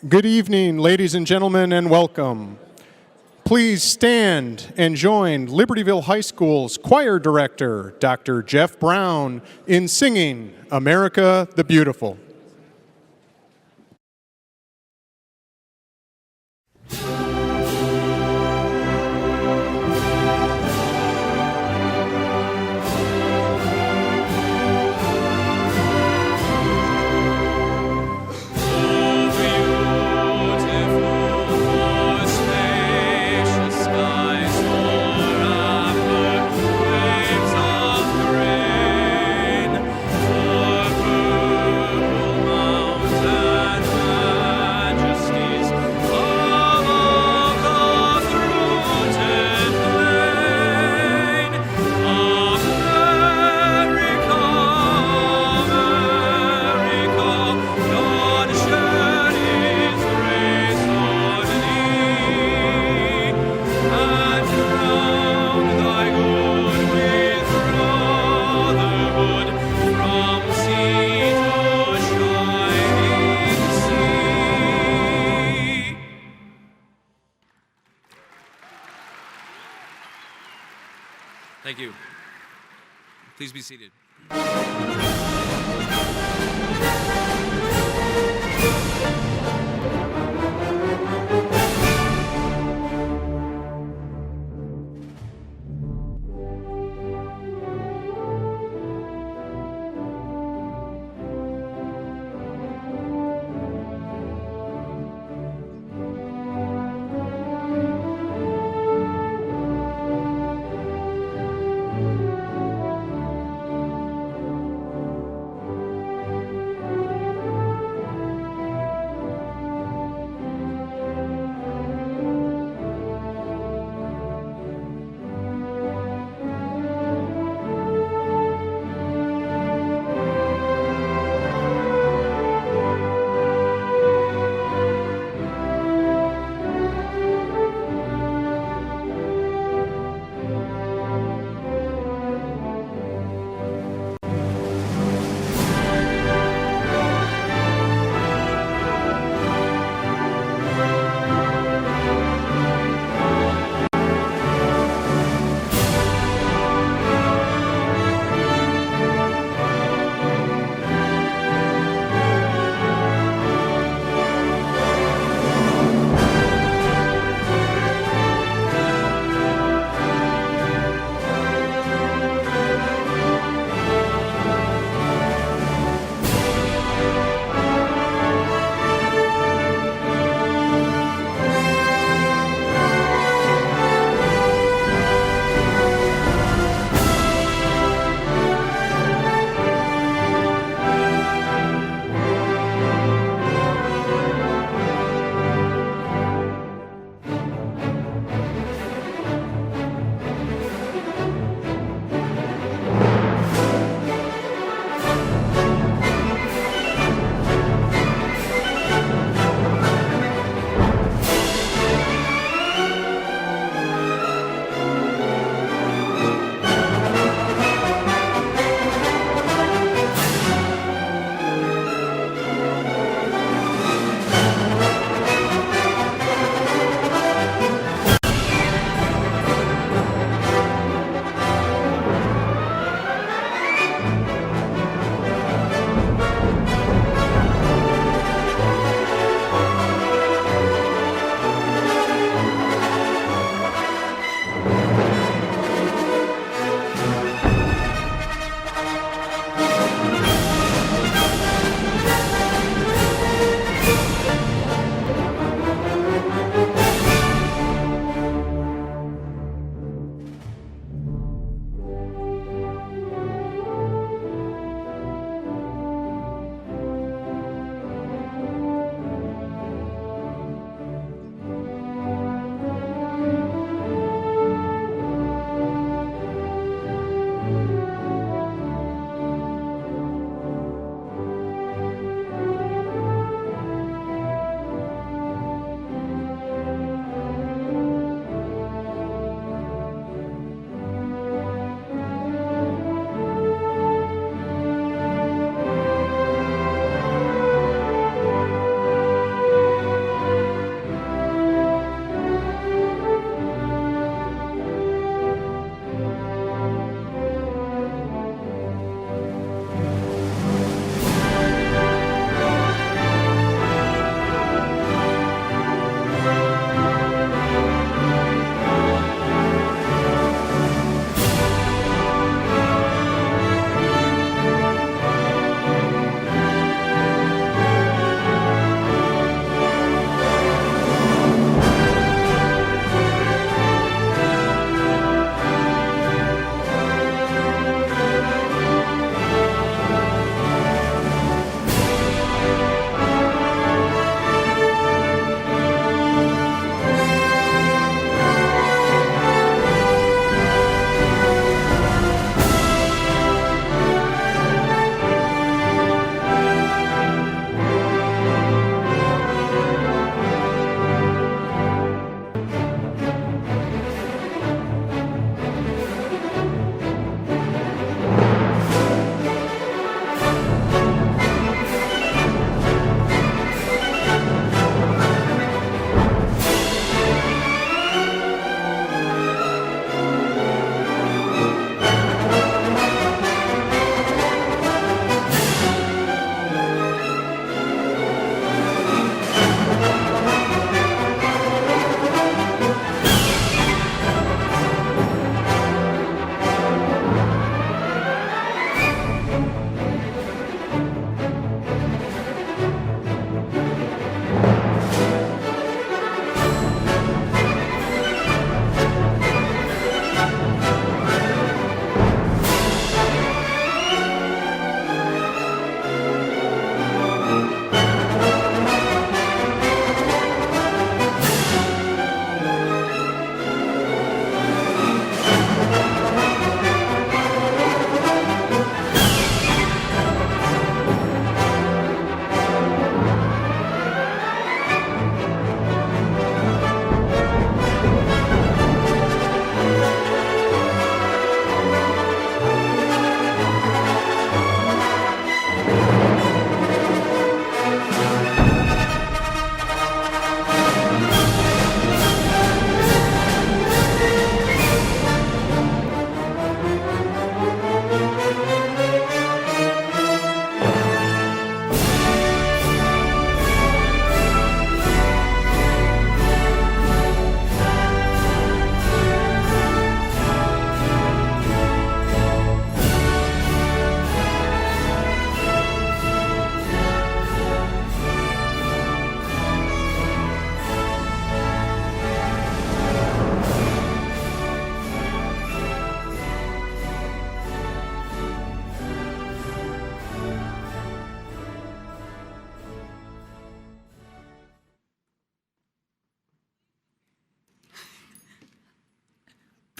Good evening, ladies and gentlemen, and welcome. Please stand and join Libertyville High School's choir director, Dr. Jeff Brown, in singing America the Beautiful. Thank you. Please be seated.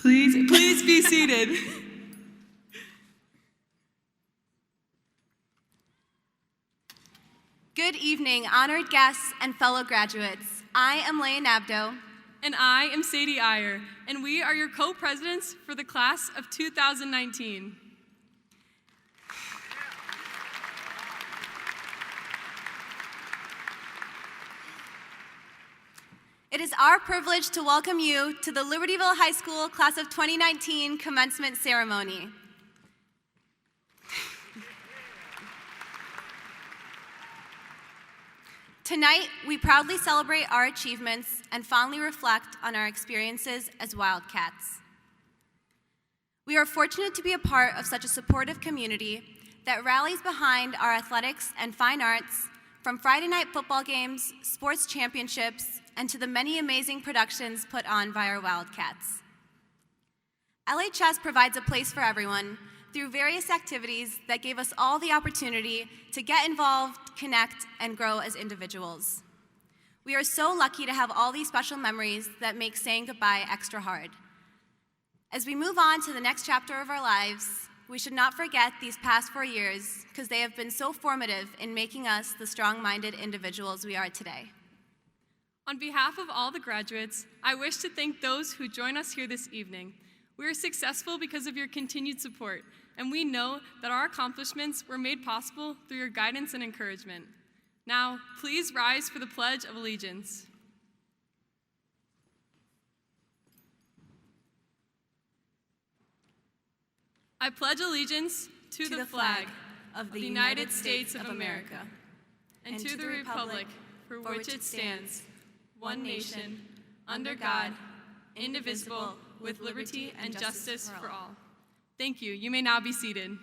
Please be seated. Good evening, honored guests and fellow graduates. I am Leigh Nabdo. And I am Sadie Iyer, and we are your co-presidents for the class of 2019. It is our privilege to welcome you to the Libertyville High School Class of 2019 commencement ceremony. Tonight, we proudly celebrate our achievements and fondly reflect on our experiences as Wildcats. We are fortunate to be a part of such a supportive community that rallies behind our athletics and fine arts, from Friday night football games, sports championships, and to the many amazing productions put on by our Wildcats. LHS provides a place for everyone through various activities that gave us all the opportunity to get involved, connect, and grow as individuals. We are so lucky to have all these special memories that make saying goodbye extra hard. As we move on to the next chapter of our lives, we should not forget these past 4 years because they have been so formative in making us the strong-minded individuals we are today. On behalf of all the graduates, I wish to thank those who join us here this evening. We are successful because of your continued support, and we know that our accomplishments were made possible through your guidance and encouragement. Now, please rise for the Pledge of Allegiance. I pledge allegiance to the flag of the United States of America and to the republic for which it stands, one nation, under God, indivisible, with liberty and justice for all. Thank you. You may now be seated.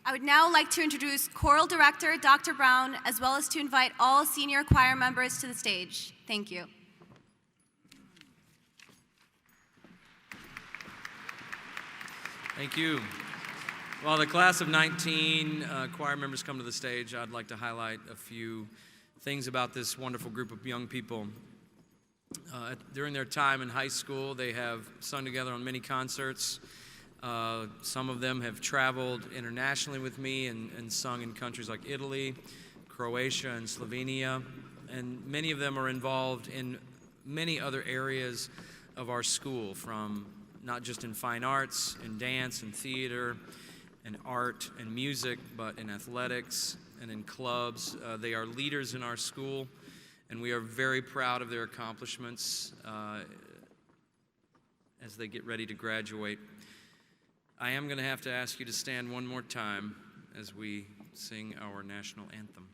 I would now like to introduce Choral Director Dr. Brown, as well as to invite all senior choir members to the stage. Thank you. Thank you. While the class of 19 choir members come to the stage, I'd like to highlight a few things about this wonderful group of young people. During their time in high school, they have sung together on many concerts. Some of them have traveled internationally with me and sung in countries like Italy, Croatia, and Slovenia. And many of them are involved in many other areas of our school, from not just in fine arts, in dance and theater, and art and music, but in athletics and in clubs. They are leaders in our school, and we are very proud of their accomplishments as they get ready to graduate. I am going to have to ask you to stand one more time as we sing our national anthem.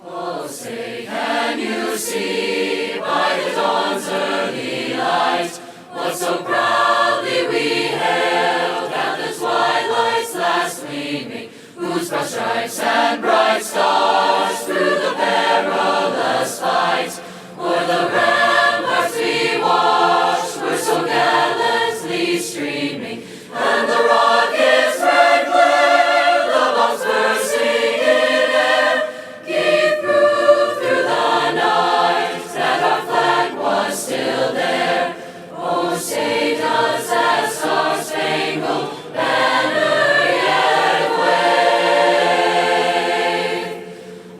Oh, say, can you see by the dawn's early light what so proudly we hailed at the twilight's last gleaming, whose broad stripes and bright stars through the perilous fight o'er the ramparts we watched were so gallantly streaming, and the rockets' red glare, the bombs bursting in air, gave proof through the night that our flag was still there. Oh, say does that star-spangled banner yet wave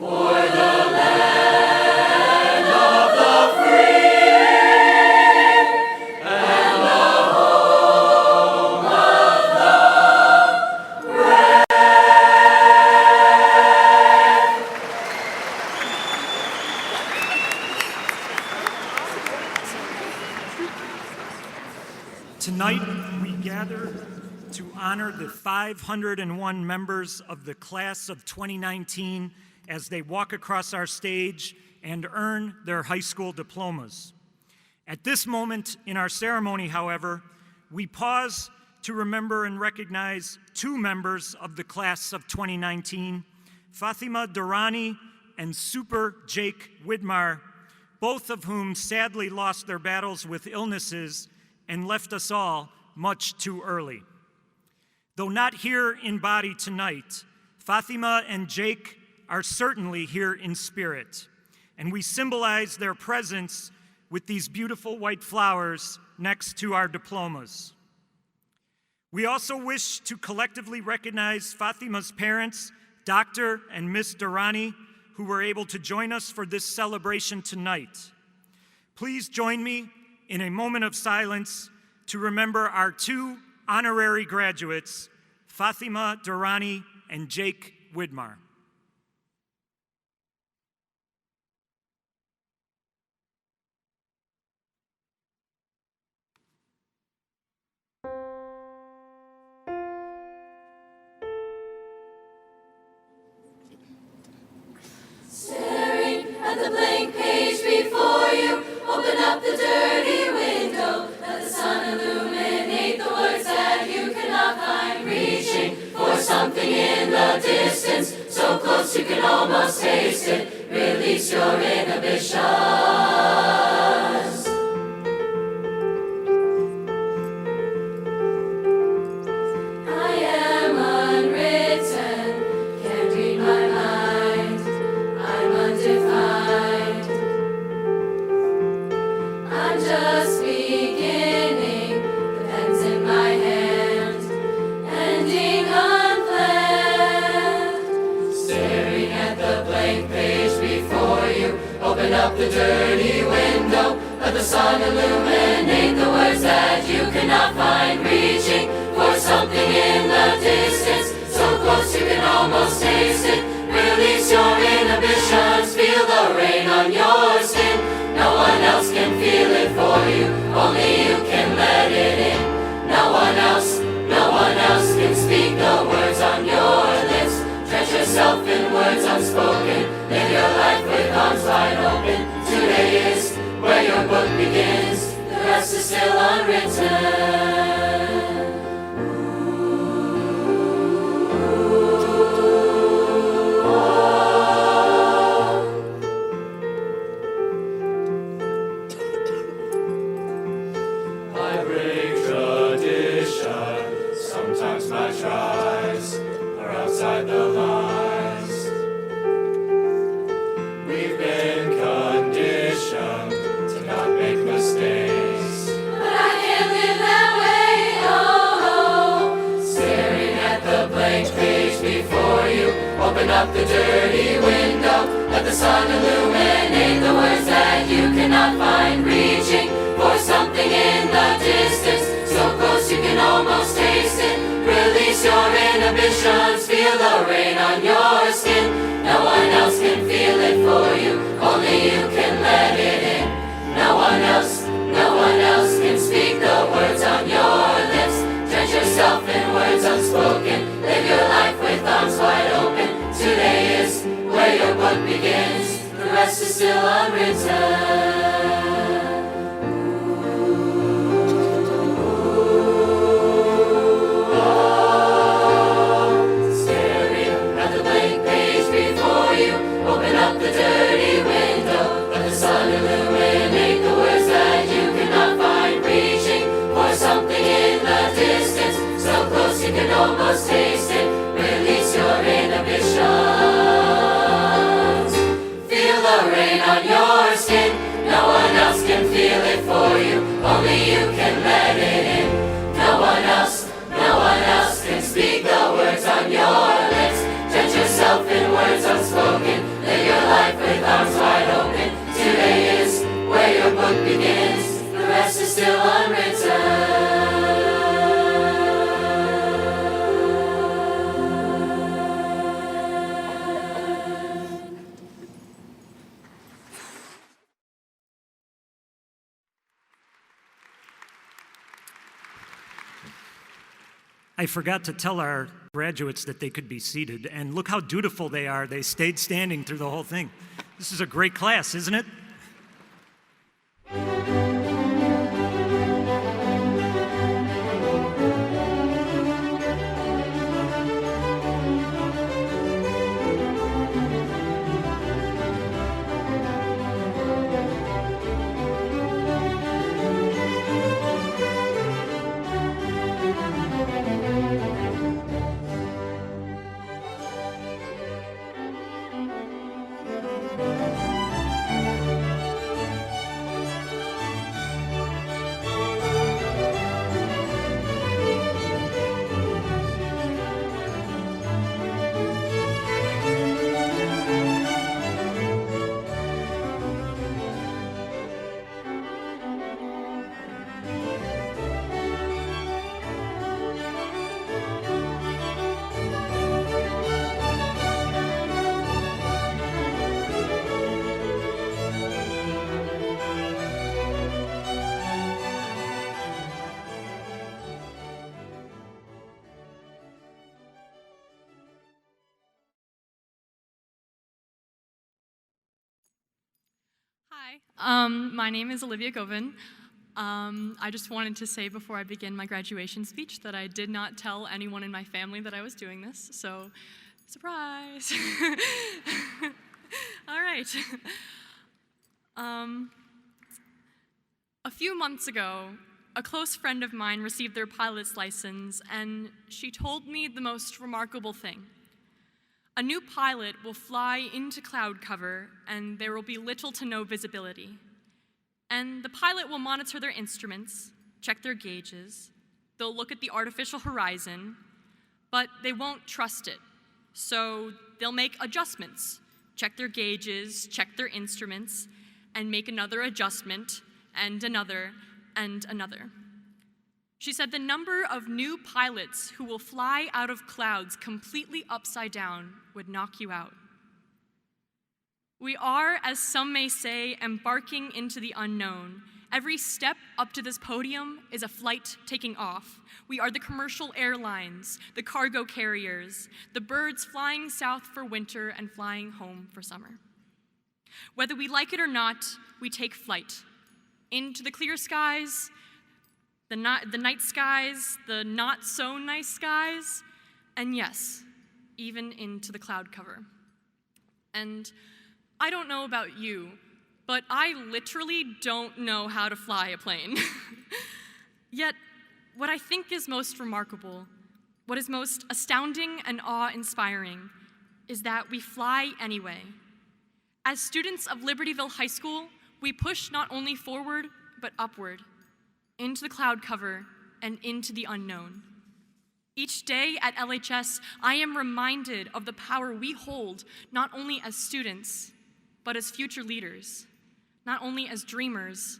o'er the land of the free and the home of the brave? Tonight, we gather to honor the 501 members of the class of 2019 as they walk across our stage and earn their high school diplomas. At this moment in our ceremony, however, we pause to remember and recognize two members of the class of 2019, Fatima Durrani and Super Jake Widmar, both of whom sadly lost their battles with illnesses and left us all much too early. Though not here in body tonight, Fatima and Jake are certainly here in spirit, and we symbolize their presence with these beautiful white flowers next to our diplomas. We also wish to collectively recognize Fatima's parents, Dr. and Miss Durrani, who were able to join us for this celebration tonight. Please join me in a moment of silence to remember our two honorary graduates, Fatima Durrani and Jake Widmar. Staring at the blank page before you, open up the dirty window, let the sun illuminate the words that you cannot find, reaching for something in the distance, so close you can almost taste it. Release your inhibitions. I am unwritten, can't read my mind, I'm undefined. I'm just beginning, the pen's in my hand, ending unplanned. Staring at the blank page before you, open up the dirty window, let the sun illuminate the words that you cannot find, reaching for something in the distance, so close you can almost taste it. Release your inhibitions, feel the rain on your skin. No one else can feel it for you, only you can let it in. No one else can speak the words on your lips. Drench yourself in words unspoken, live your life with arms wide open. Today is where your book begins, the rest is still unwritten. I break tradition, sometimes my tries are outside the lines. We've been conditioned to not make mistakes, but I can't live that way, oh. Staring at the blank page before you, open up the dirty window, let the sun illuminate the words that you cannot find, reaching for something in the distance, so close you can almost taste it. Release your inhibitions, feel the rain on your skin. No one else can feel it for you, only you can let it in. No one else can speak the words on your lips. Drench yourself in words unspoken, live your life with arms wide open. Today is where your book begins, the rest is still unwritten. Open up the dirty window, let the sun illuminate the words that you cannot find, reaching for something in the distance, so close you can almost taste it. Release your inhibitions, feel the rain on your skin. No one else can feel it for you, only you can let it in. No one else can speak the words on your lips. Drench yourself in words unspoken, live your life with arms wide open. Today is where your book begins, the rest is still unwritten. I forgot to tell our graduates that they could be seated, and look how dutiful they are. They stayed standing through the whole thing. This is a great class, isn't it? Hi, my name is Olivia Govin. I just wanted to say before I begin my graduation speech that I did not tell anyone in my family that I was doing this, so surprise. All right. A few months ago, a close friend of mine received their pilot's license, and she told me the most remarkable thing. A new pilot will fly into cloud cover, and there will be little to no visibility. And the pilot will monitor their instruments, check their gauges, they'll look at the artificial horizon, but they won't trust it. So they'll make adjustments, check their gauges, check their instruments, and make another adjustment, and another, and another. She said the number of new pilots who will fly out of clouds completely upside down would knock you out. We are, as some may say, embarking into the unknown. Every step up to this podium is a flight taking off. We are the commercial airlines, the cargo carriers, the birds flying south for winter and flying home for summer. Whether we like it or not, we take flight into the clear skies, the night skies, the not so nice skies, and yes, even into the cloud cover. And I don't know about you, but I literally don't know how to fly a plane. Yet, what I think is most remarkable, what is most astounding and awe-inspiring, is that we fly anyway. As students of Libertyville High School, we push not only forward, but upward, into the cloud cover and into the unknown. Each day at LHS, I am reminded of the power we hold, not only as students, but as future leaders, not only as dreamers,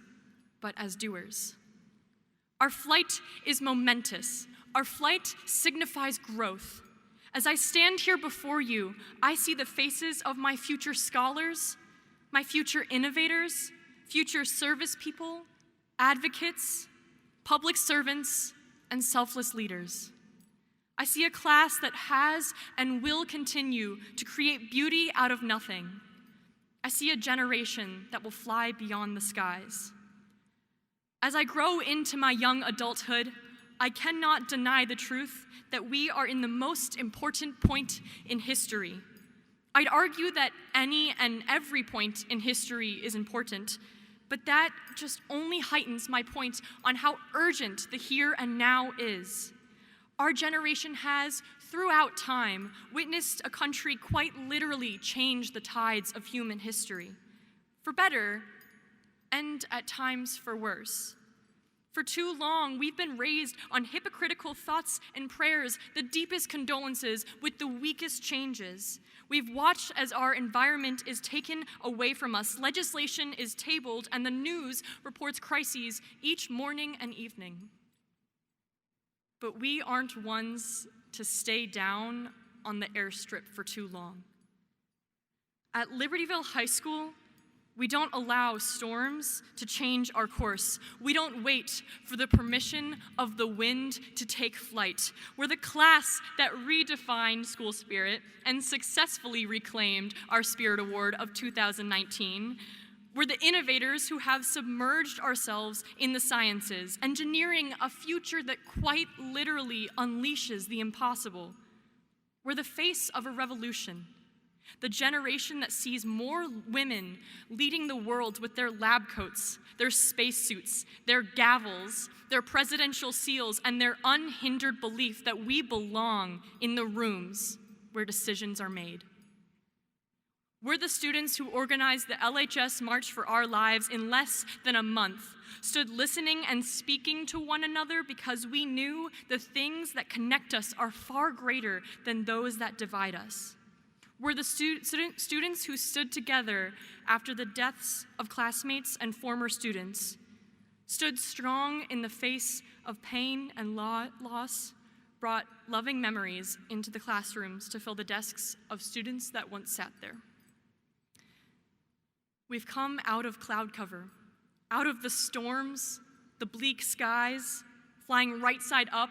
but as doers. Our flight is momentous. Our flight signifies growth. As I stand here before you, I see the faces of my future scholars, my future innovators, future service people, advocates, public servants, and selfless leaders. I see a class that has and will continue to create beauty out of nothing. I see a generation that will fly beyond the skies. As I grow into my young adulthood, I cannot deny the truth that we are in the most important point in history. I'd argue that any and every point in history is important, but that just only heightens my point on how urgent the here and now is. Our generation has, throughout time, witnessed a country quite literally change the tides of human history, for better and at times for worse. For too long, we've been raised on hypocritical thoughts and prayers, the deepest condolences with the weakest changes. We've watched as our environment is taken away from us, legislation is tabled, and the news reports crises each morning and evening. But we aren't ones to stay down on the airstrip for too long. At Libertyville High School, we don't allow storms to change our course. We don't wait for the permission of the wind to take flight. We're the class that redefined school spirit and successfully reclaimed our Spirit Award of 2019. We're the innovators who have submerged ourselves in the sciences, engineering a future that quite literally unleashes the impossible. We're the face of a revolution. The generation that sees more women leading the world with their lab coats, their spacesuits, their gavels, their presidential seals, and their unhindered belief that we belong in the rooms where decisions are made. We're the students who organized the LHS March for Our Lives in less than a month, stood listening and speaking to one another because we knew the things that connect us are far greater than those that divide us. We're the students who stood together after the deaths of classmates and former students, stood strong in the face of pain and loss, brought loving memories into the classrooms to fill the desks of students that once sat there. We've come out of cloud cover, out of the storms, the bleak skies, flying right side up,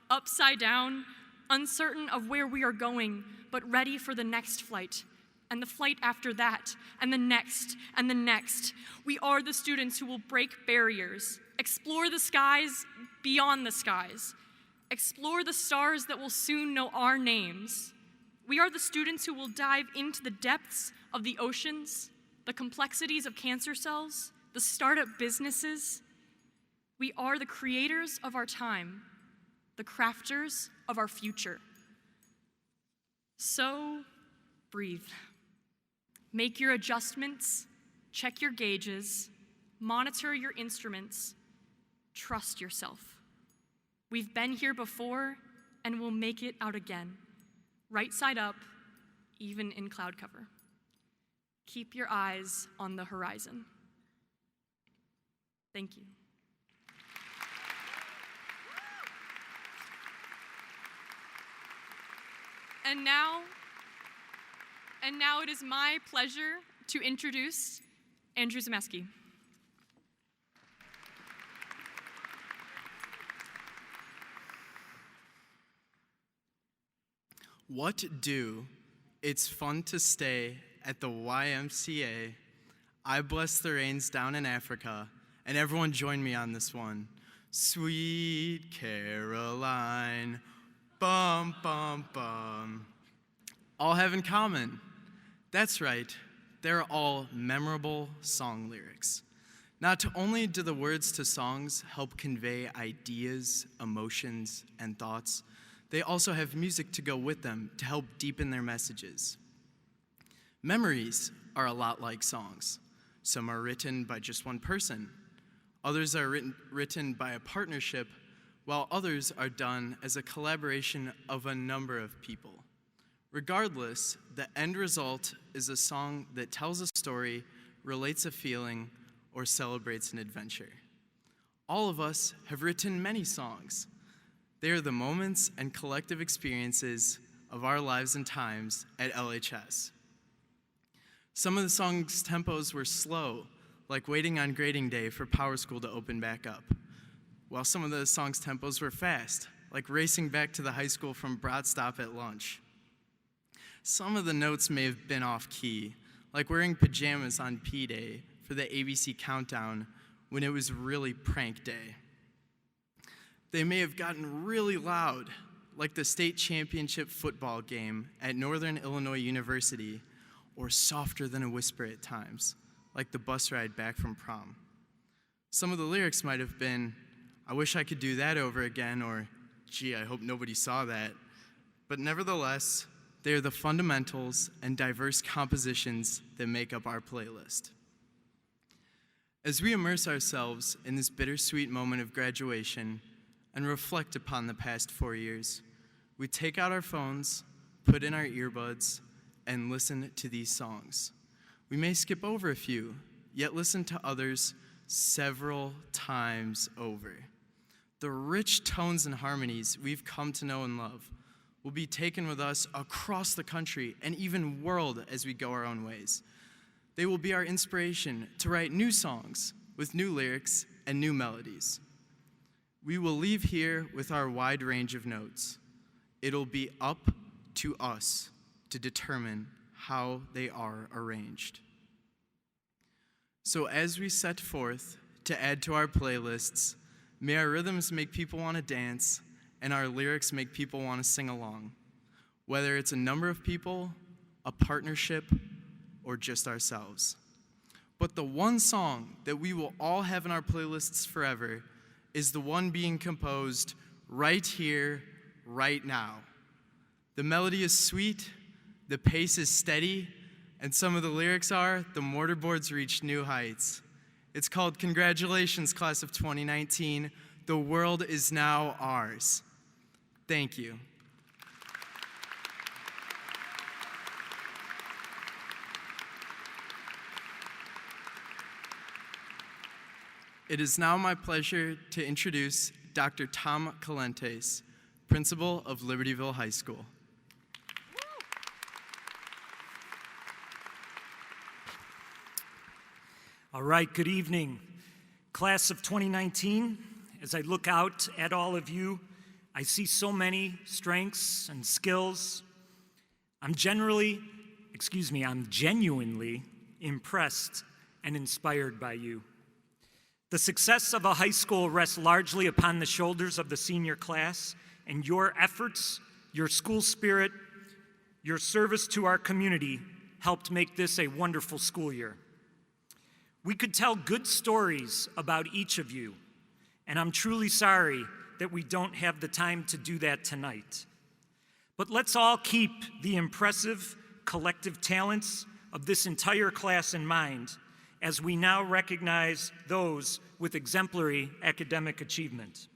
upside down, uncertain of where we are going, but ready for the next flight, and the flight after that, and the next, and the next. We are the students who will break barriers, explore the skies beyond the skies, explore the stars that will soon know our names. We are the students who will dive into the depths of the oceans, the complexities of cancer cells, the startup businesses. We are the creators of our time, the crafters of our future. So, breathe. Make your adjustments, check your gauges, monitor your instruments, trust yourself. We've been here before and we'll make it out again, right side up, even in cloud cover. Keep your eyes on the horizon. Thank you. And now it is my pleasure to introduce Andrew Zemeski. What do? It's fun to stay at the YMCA. I bless the rains down in Africa, and everyone join me on this one. Sweet Caroline, bum, bum, bum. All have in common. That's right, they're all memorable song lyrics. Not only do the words to songs help convey ideas, emotions, and thoughts, they also have music to go with them to help deepen their messages. Memories are a lot like songs. Some are written by just one person. Others are written by a partnership, while others are done as a collaboration of a number of people. Regardless, the end result is a song that tells a story, relates a feeling, or celebrates an adventure. All of us have written many songs. They are the moments and collective experiences of our lives and times at LHS. Some of the songs' tempos were slow, like waiting on grading day for Power School to open back up, while some of the songs' tempos were fast, like racing back to the high school from Broad Stop at lunch. Some of the notes may have been off key, like wearing pajamas on P-Day for the ABC Countdown when it was really prank day. They may have gotten really loud, like the state championship football game at Northern Illinois University, or softer than a whisper at times, like the bus ride back from prom. Some of the lyrics might have been, I wish I could do that over again, or gee, I hope nobody saw that. But nevertheless, they are the fundamentals and diverse compositions that make up our playlist. As we immerse ourselves in this bittersweet moment of graduation and reflect upon the past 4 years, we take out our phones, put in our earbuds, and listen to these songs. We may skip over a few, yet listen to others several times over. The rich tones and harmonies we've come to know and love will be taken with us across the country and even world as we go our own ways. They will be our inspiration to write new songs with new lyrics and new melodies. We will leave here with our wide range of notes. It'll be up to us to determine how they are arranged. So as we set forth to add to our playlists, may our rhythms make people want to dance and our lyrics make people want to sing along, whether it's a number of people, a partnership, or just ourselves. But the one song that we will all have in our playlists forever is the one being composed right here, right now. The melody is sweet, the pace is steady, and some of the lyrics are, the mortarboards reach new heights. It's called Congratulations, Class of 2019. The world is now ours. Thank you. It is now my pleasure to introduce Dr. Tom Calentes, Principal of Libertyville High School. All right, good evening. Class of 2019, as I look out at all of you, I see so many strengths and skills. I'm generally I'm genuinely impressed and inspired by you. The success of a high school rests largely upon the shoulders of the senior class, and your efforts, your school spirit, your service to our community helped make this a wonderful school year. We could tell good stories about each of you, and I'm truly sorry that we don't have the time to do that tonight. But let's all keep the impressive collective talents of this entire class in mind as we now recognize those with exemplary academic achievement.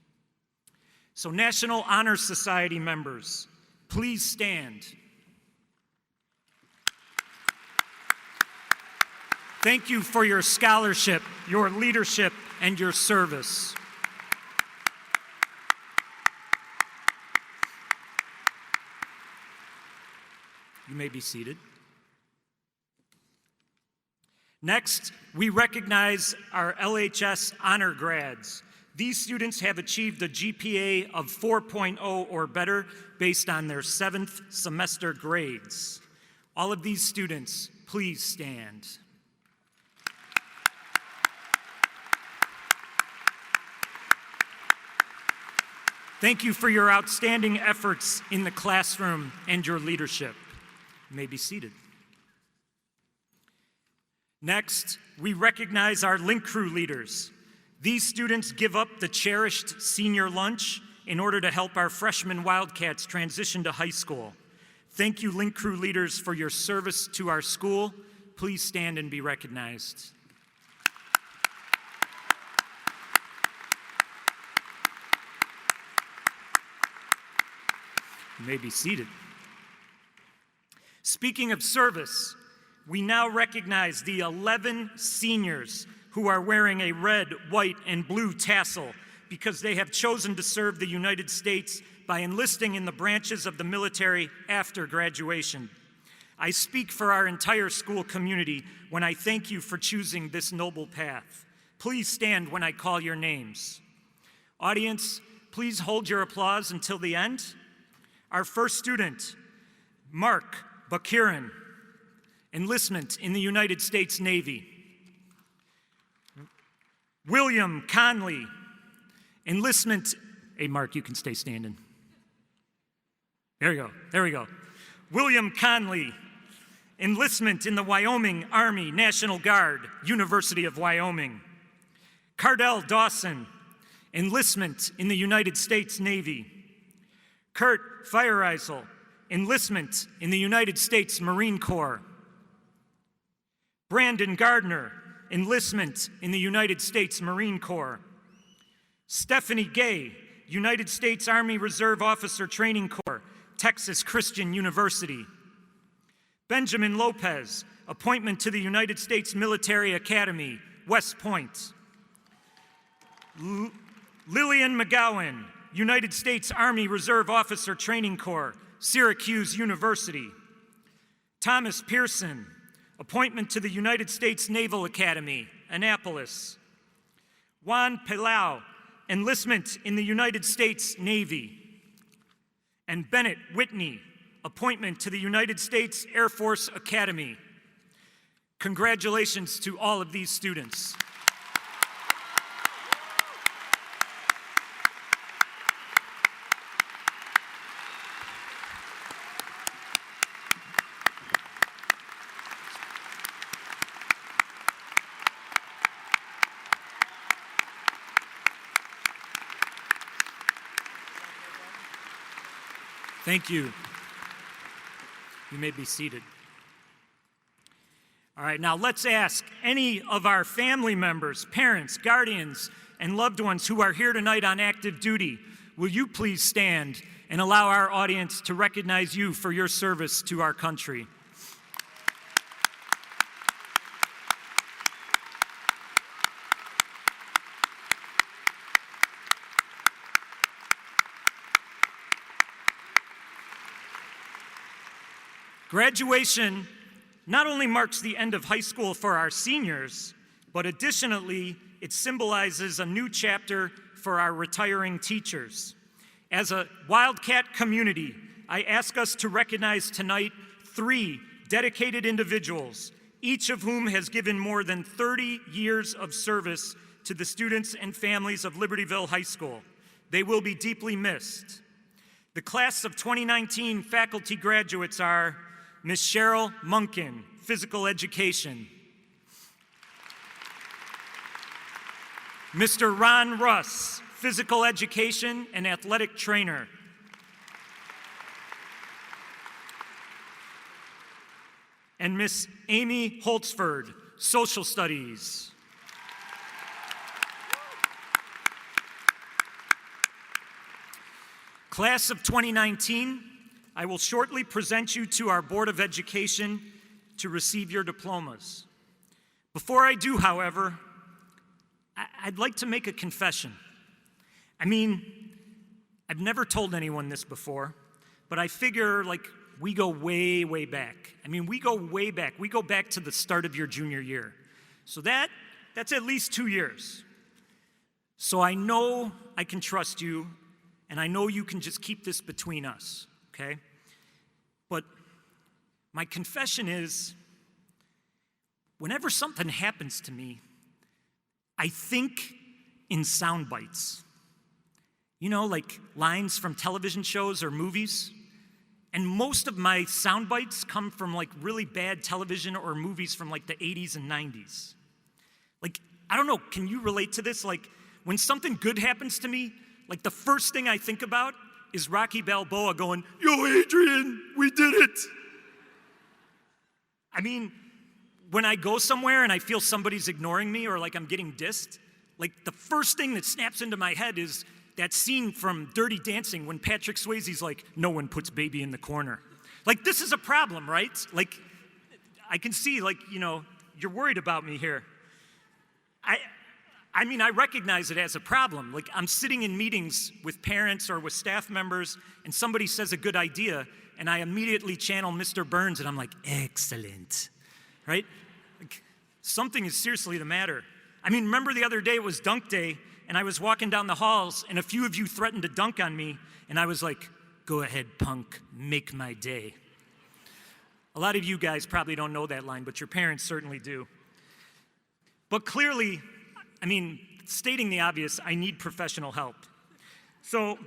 So, National Honor Society members, please stand. Thank you for your scholarship, your leadership, and your service. You may be seated. Next, we recognize our LHS honor grads. These students have achieved a GPA of 4.0 or better based on their 7th semester grades. All of these students, please stand. Thank you for your outstanding efforts in the classroom and your leadership. You may be seated. Next, we recognize our Link Crew leaders. These students give up the cherished senior lunch in order to help our freshman Wildcats transition to high school. Thank you, Link Crew leaders, for your service to our school. Please stand and be recognized. You may be seated. Speaking of service, we now recognize the 11 seniors who are wearing a red, white, and blue tassel because they have chosen to serve the United States by enlisting in the branches of the military after graduation. I speak for our entire school community when I thank you for choosing this noble path. Please stand when I call your names. Audience, please hold your applause until the end. Our first student, Mark Bakirin, enlistment in the United States Navy. William Conley, enlistment. Hey, Mark, you can stay standing. There we go. William Conley, enlistment in the Wyoming Army National Guard, University of Wyoming. Cardell Dawson, enlistment in the United States Navy. Kurt Feiereisel, enlistment in the United States Marine Corps. Brandon Gardner, enlistment in the United States Marine Corps. Stephanie Gay, United States Army Reserve Officer Training Corps, Texas Christian University. Benjamin Lopez, appointment to the United States Military Academy, West Point. Lillian McGowan, United States Army Reserve Officer Training Corps, Syracuse University. Thomas Pearson, appointment to the United States Naval Academy, Annapolis. Juan Palau, enlistment in the United States Navy. And Bennett Whitney, appointment to the United States Air Force Academy. Congratulations to all of these students. Thank you. You may be seated. All right, now let's ask any of our family members, parents, guardians, and loved ones who are here tonight on active duty, will you please stand and allow our audience to recognize you for your service to our country? Graduation not only marks the end of high school for our seniors, but additionally, it symbolizes a new chapter for our retiring teachers. As a Wildcat community, I ask us to recognize tonight 3 dedicated individuals, each of whom has given more than 30 years of service to the students and families of Libertyville High School. They will be deeply missed. The class of 2019 faculty graduates are Ms. Cheryl Munkin, Physical Education, Mr. Ron Russ, Physical Education and Athletic Trainer, and Miss Amy Holtzford, Social Studies. Class of 2019, I will shortly present you to our Board of Education to receive your diplomas. Before I do, however, I'd like to make a confession. I mean, I've never told anyone this before, but I figure like we go way, way back. I mean, we go way back. We go back to the start of your junior year. So that's at least 2 years. So I know I can trust you, and I know you can just keep this between us, okay? But my confession is, whenever something happens to me, I think in sound bites. You know, like lines from television shows or movies. And most of my sound bites come from like really bad television or movies from like the 80s and 90s. Like, I don't know, can you relate to this? Like, when something good happens to me, like the first thing I think about is Rocky Balboa going, "Yo, Adrian, we did it." I mean, when I go somewhere and I feel somebody's ignoring me or like I'm getting dissed, like the first thing that snaps into my head is that scene from Dirty Dancing when Patrick Swayze's like, "No one puts baby in the corner." Like, this is a problem, right? Like, I can see, like, you know, you're worried about me here. I mean, I recognize it as a problem. Like, I'm sitting in meetings with parents or with staff members, and somebody says a good idea, and I immediately channel Mr. Burns, and I'm like, "Excellent," right? Like, something is seriously the matter. I mean, remember the other day it was dunk day, and I was walking down the halls, and a few of you threatened to dunk on me, and I was like, "Go ahead, punk, make my day." A lot of you guys probably don't know that line, but your parents certainly do. But clearly, I mean, stating the obvious, I need professional help. So,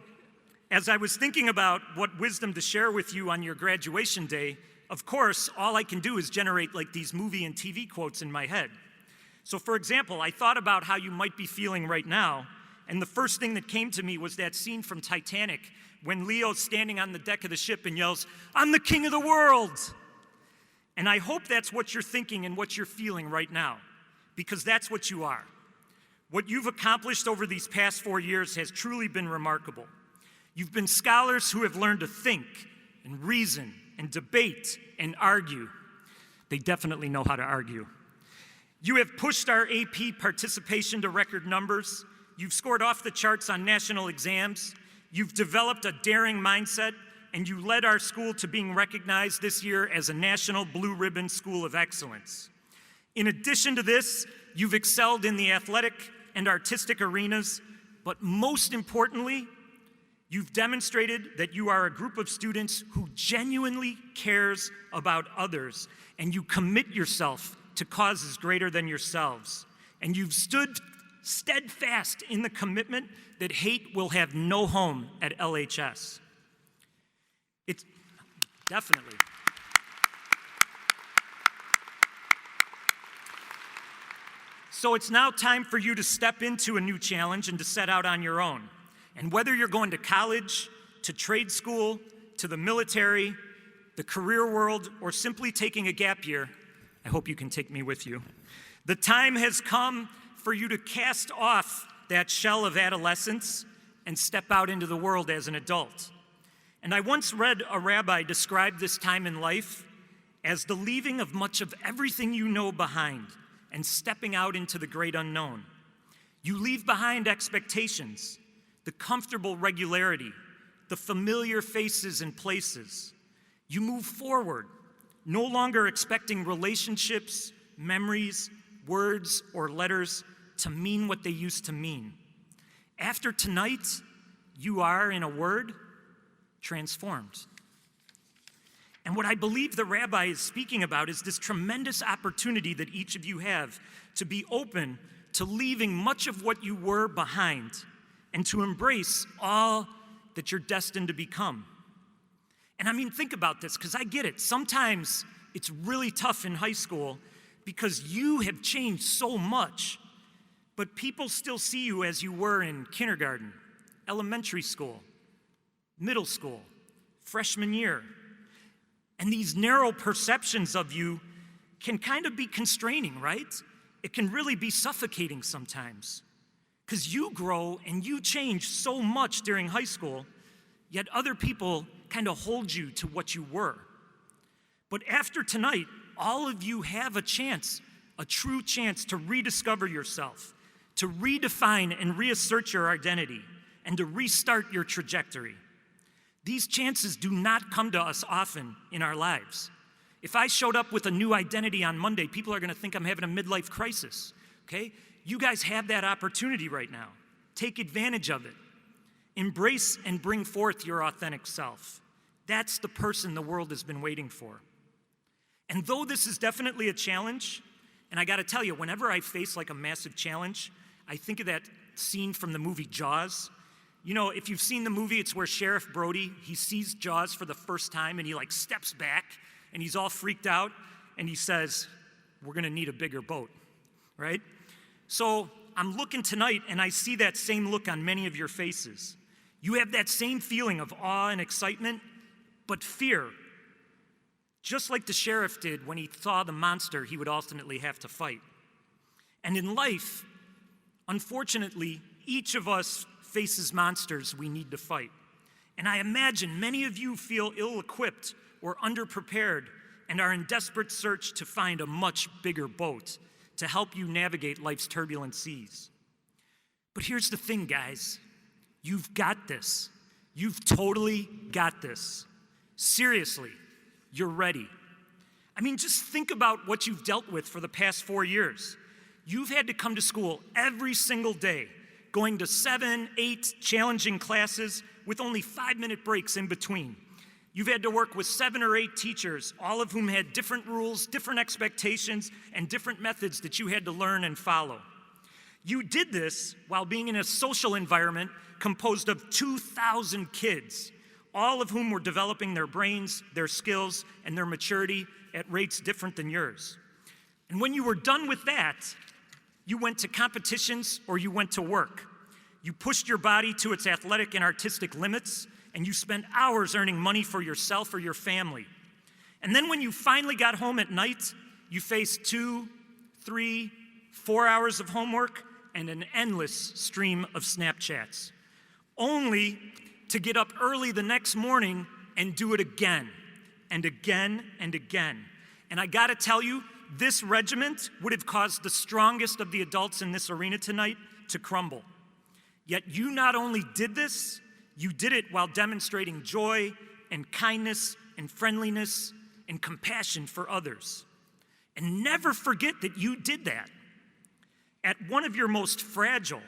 as I was thinking about what wisdom to share with you on your graduation day, of course, all I can do is generate like these movie and TV quotes in my head. So for example, I thought about how you might be feeling right now, and the first thing that came to me was that scene from Titanic when Leo's standing on the deck of the ship and yells, "I'm the king of the world!" And I hope that's what you're thinking and what you're feeling right now, because that's what you are. What you've accomplished over these past 4 years has truly been remarkable. You've been scholars who have learned to think and reason and debate and argue. They definitely know how to argue. You have pushed our AP participation to record numbers. You've scored off the charts on national exams. You've developed a daring mindset, and you led our school to being recognized this year as a National Blue Ribbon School of Excellence. In addition to this, you've excelled in the athletic and artistic arenas, but most importantly, you've demonstrated that you are a group of students who genuinely cares about others, and you commit yourself to causes greater than yourselves. And you've stood steadfast in the commitment that hate will have no home at LHS. It's definitely. So it's now time for you to step into a new challenge and to set out on your own. And whether you're going to college, to trade school, to the military, the career world, or simply taking a gap year, I hope you can take me with you. The time has come for you to cast off that shell of adolescence and step out into the world as an adult. And I once read a rabbi describe this time in life as the leaving of much of everything you know behind and stepping out into the great unknown. You leave behind expectations, the comfortable regularity, the familiar faces and places. You move forward, no longer expecting relationships, memories, words, or letters to mean what they used to mean. After tonight, you are, in a word, transformed. And what I believe the rabbi is speaking about is this tremendous opportunity that each of you have to be open to leaving much of what you were behind and to embrace all that you're destined to become. And I mean, think about this, because I get it. Sometimes it's really tough in high school because you have changed so much, but people still see you as you were in kindergarten, elementary school, middle school, freshman year. And these narrow perceptions of you can kind of be constraining, right? It can really be suffocating sometimes. Because you grow and you change so much during high school, yet other people kind of hold you to what you were. But after tonight, all of you have a chance, a true chance to rediscover yourself, to redefine and reassert your identity, and to restart your trajectory. These chances do not come to us often in our lives. If I showed up with a new identity on Monday, people are going to think I'm having a midlife crisis, okay? You guys have that opportunity right now. Take advantage of it. Embrace and bring forth your authentic self. That's the person the world has been waiting for. And though this is definitely a challenge, and I got to tell you, whenever I face like a massive challenge, I think of that scene from the movie Jaws. You know, if you've seen the movie, it's where Sheriff Brody, he sees Jaws for the first time and he like steps back and he's all freaked out and he says, "We're gonna need a bigger boat," right? So I'm looking tonight and I see that same look on many of your faces. You have that same feeling of awe and excitement, but fear. Just like the sheriff did when he saw the monster he would ultimately have to fight. And in life, unfortunately, each of us faces monsters we need to fight. And I imagine many of you feel ill-equipped or underprepared and are in desperate search to find a much bigger boat to help you navigate life's turbulent seas. But here's the thing, guys. You've got this. You've totally got this. Seriously, you're ready. I mean, just think about what you've dealt with for the past 4 years. You've had to come to school every single day, going to 7, 8 challenging classes with only 5-minute breaks in between. You've had to work with 7 or 8 teachers, all of whom had different rules, different expectations, and different methods that you had to learn and follow. You did this while being in a social environment composed of 2,000 kids, all of whom were developing their brains, their skills, and their maturity at rates different than yours. And when you were done with that, you went to competitions or you went to work. You pushed your body to its athletic and artistic limits, and you spent hours earning money for yourself or your family. And then when you finally got home at night, you faced 2, 3, 4 hours of homework and an endless stream of Snapchats, only to get up early the next morning and do it again and again and again. And I gotta tell you, this regiment would have caused the strongest of the adults in this arena tonight to crumble. Yet you not only did this, you did it while demonstrating joy and kindness and friendliness and compassion for others. And never forget that you did that. At one of your most fragile,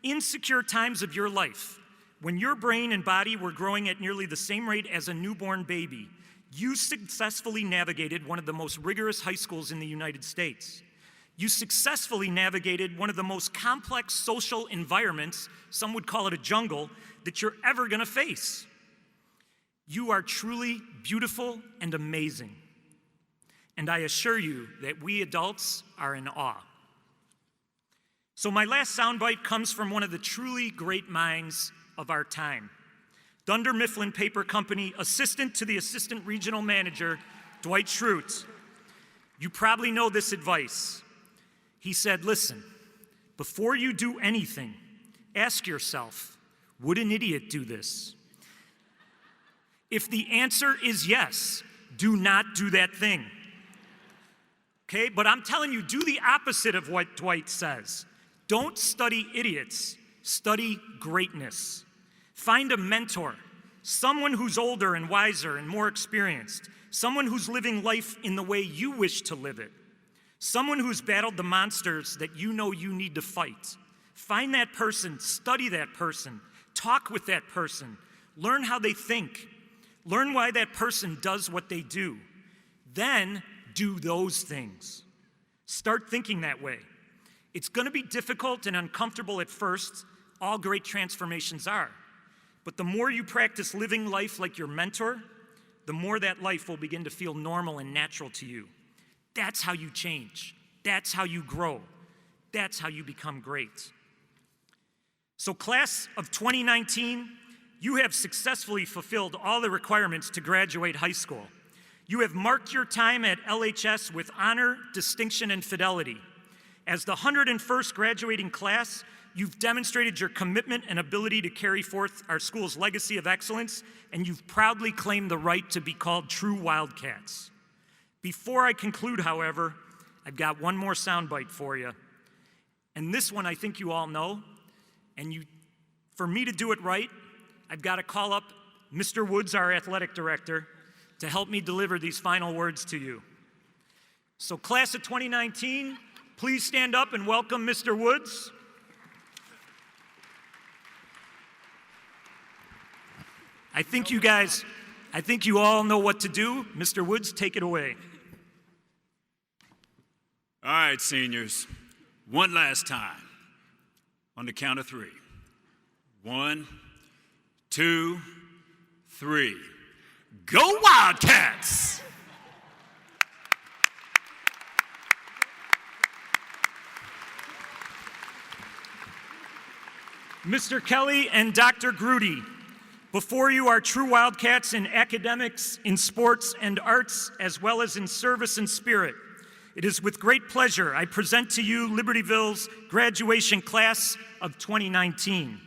insecure times of your life, when your brain and body were growing at nearly the same rate as a newborn baby, you successfully navigated one of the most rigorous high schools in the United States. You successfully navigated one of the most complex social environments, some would call it a jungle, that you're ever gonna face. You are truly beautiful and amazing. And I assure you that we adults are in awe. So my last soundbite comes from one of the truly great minds of our time. Dunder Mifflin Paper Company, assistant to the assistant regional manager, Dwight Schrute. You probably know this advice. He said, listen, before you do anything, ask yourself, would an idiot do this? If the answer is yes, do not do that thing. Okay, but I'm telling you, do the opposite of what Dwight says. Don't study idiots, study greatness. Find a mentor, someone who's older and wiser and more experienced, someone who's living life in the way you wish to live it, someone who's battled the monsters that you know you need to fight. Find that person, study that person, talk with that person, learn how they think, Learn why that person does what they do. Then do those things. Start thinking that way. It's going to be difficult and uncomfortable at first. All great transformations are. But the more you practice living life like your mentor, the more that life will begin to feel normal and natural to you. That's how you change. That's how you grow. That's how you become great. So class of 2019, you have successfully fulfilled all the requirements to graduate high school. You have marked your time at LHS with honor, distinction, and fidelity. As the 101st graduating class, you've demonstrated your commitment and ability to carry forth our school's legacy of excellence, and you've proudly claimed the right to be called true Wildcats. Before I conclude, however, I've got one more soundbite for you. And this one I think you all know, and for me to do it right, I've got to call up Mr. Woods, our athletic director, to help me deliver these final words to you. So class of 2019, please stand up and welcome Mr. Woods. I think you all know what to do. Mr. Woods, take it away. All right, seniors, one last time on the count of 3. 1, 2, 3. Go Wildcats! Mr. Kelly and Dr. Grudy, before you are true Wildcats in academics, in sports and arts, as well as in service and spirit. It is with great pleasure I present to you Libertyville's graduation class of 2019.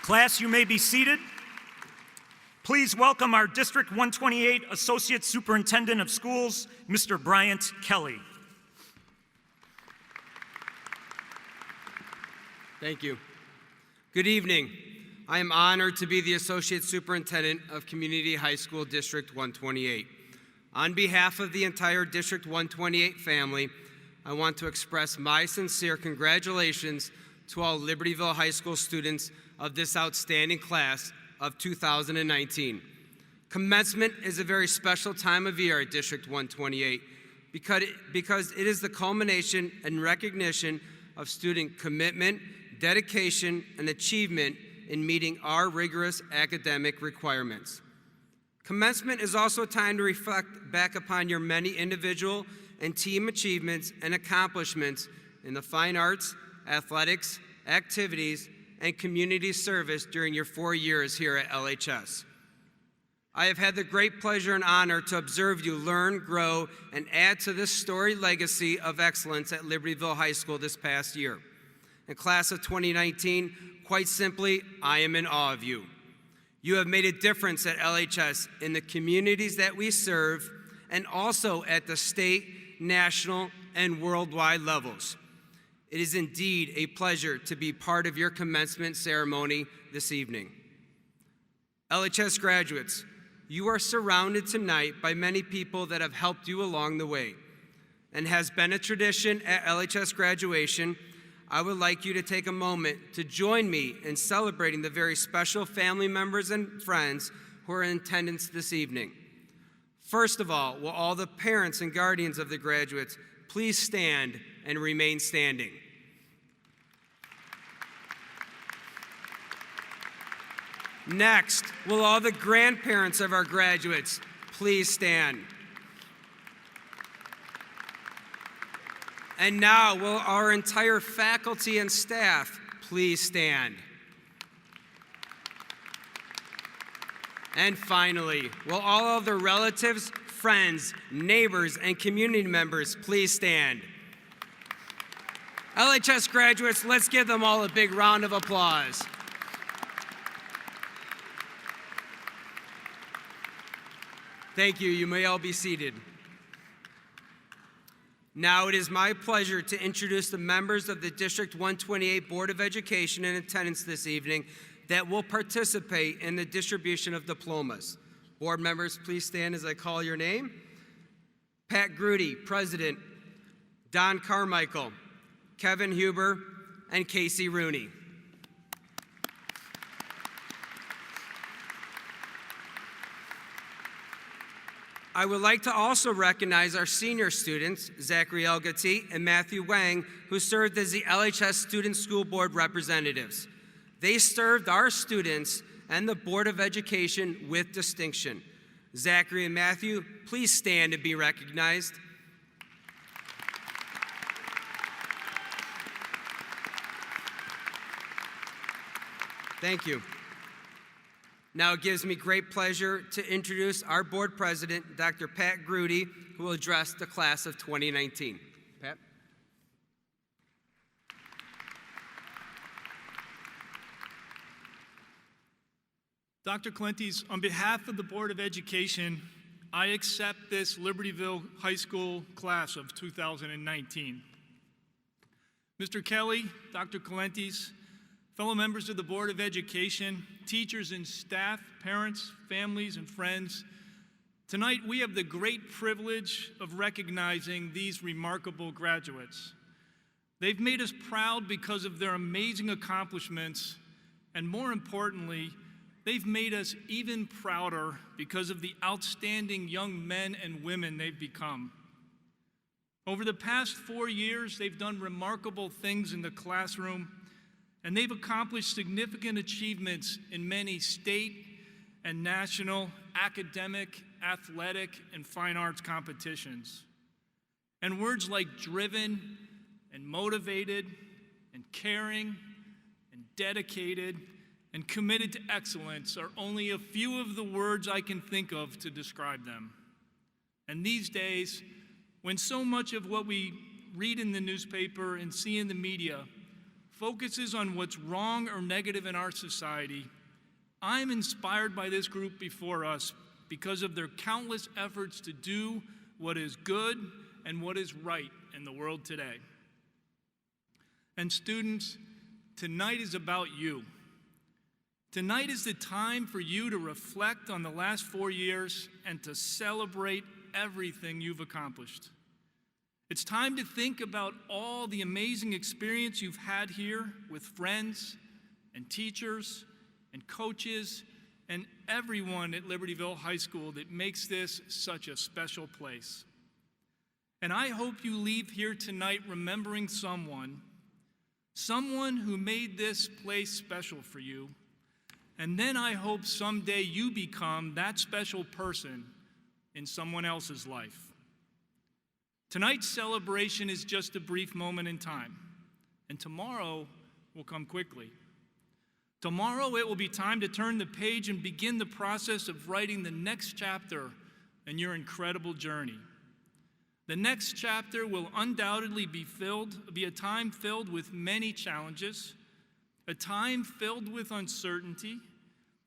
Class, you may be seated. Please welcome our District 128 Associate Superintendent of Schools, Mr. Bryant Kelly. Thank you. Good evening. I am honored to be the Associate Superintendent of Community High School District 128. On behalf of the entire District 128 family, I want to express my sincere congratulations to all Libertyville High School students of this outstanding class of 2019. Commencement is a very special time of year at District 128 because it is the culmination and recognition of student commitment, dedication, and achievement in meeting our rigorous academic requirements. Commencement is also a time to reflect back upon your many individual and team achievements and accomplishments in the fine arts, athletics, activities, and community service during your 4 years here at LHS. I have had the great pleasure and honor to observe you learn, grow, and add to this storied legacy of excellence at Libertyville High School this past year. In class of 2019, quite simply, I am in awe of you. You have made a difference at LHS in the communities that we serve and also at the state, national, and worldwide levels. It is indeed a pleasure to be part of your commencement ceremony this evening. LHS graduates, you are surrounded tonight by many people that have helped you along the way. And has been a tradition at LHS graduation, I would like you to take a moment to join me in celebrating the very special family members and friends who are in attendance this evening. First of all the parents and guardians of the graduates please stand and remain standing. Next, will all the grandparents of our graduates please stand? And now, will our entire faculty and staff please stand? And finally, will all of the relatives, friends, neighbors, and community members please stand? LHS graduates, let's give them all a big round of applause. Thank you. You may all be seated. Now it is my pleasure to introduce the members of the District 128 Board of Education in attendance this evening that will participate in the distribution of diplomas. Board members, please stand as I call your name. Pat Grudy, President. Don Carmichael. Kevin Huber. and Casey Rooney. I would like to also recognize our senior students, Zachary Elgati and Matthew Wang, who served as the LHS Student School Board representatives. They served our students and the Board of Education with distinction. Zachary and Matthew, please stand and be recognized. Thank you. Now it gives me great pleasure to introduce our board president, Dr. Pat Grudy, who will address the class of 2019. Pat? Dr. Clenties, on behalf of the Board of Education, I accept this Libertyville High School class of 2019. Mr. Kelly, Dr. Clenties, fellow members of the Board of Education, teachers and staff, parents, families, and friends, tonight we have the great privilege of recognizing these remarkable graduates. They've made us proud because of their amazing accomplishments, and more importantly, they've made us even prouder because of the outstanding young men and women they've become. Over the past 4 years, they've done remarkable things in the classroom, and they've accomplished significant achievements in many state and national academic, athletic, and fine arts competitions. And words like driven and motivated and caring and dedicated and committed to excellence are only a few of the words I can think of to describe them. And these days, when so much of what we read in the newspaper and see in the media focuses on what's wrong or negative in our society, I'm inspired by this group before us because of their countless efforts to do what is good and what is right in the world today. And students, tonight is about you. Tonight is the time for you to reflect on the last 4 years and to celebrate everything you've accomplished. It's time to think about all the amazing experience you've had here with friends and teachers and coaches and everyone at Libertyville High School that makes this such a special place. And I hope you leave here tonight remembering someone who made this place special for you. And then I hope someday you become that special person in someone else's life. Tonight's celebration is just a brief moment in time, and tomorrow will come quickly. Tomorrow it will be time to turn the page and begin the process of writing the next chapter in your incredible journey. The next chapter will undoubtedly be a time filled with many challenges, a time filled with uncertainty,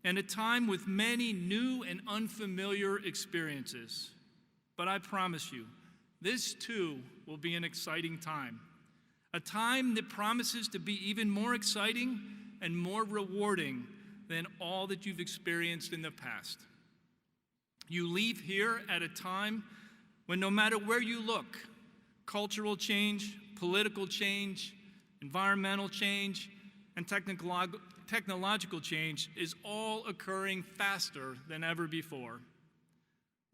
and a time with many new and unfamiliar experiences. But I promise you, this too will be an exciting time, a time that promises to be even more exciting and more rewarding than all that you've experienced in the past. You leave here at a time when no matter where you look, cultural change, political change, environmental change, and technological change is all occurring faster than ever before.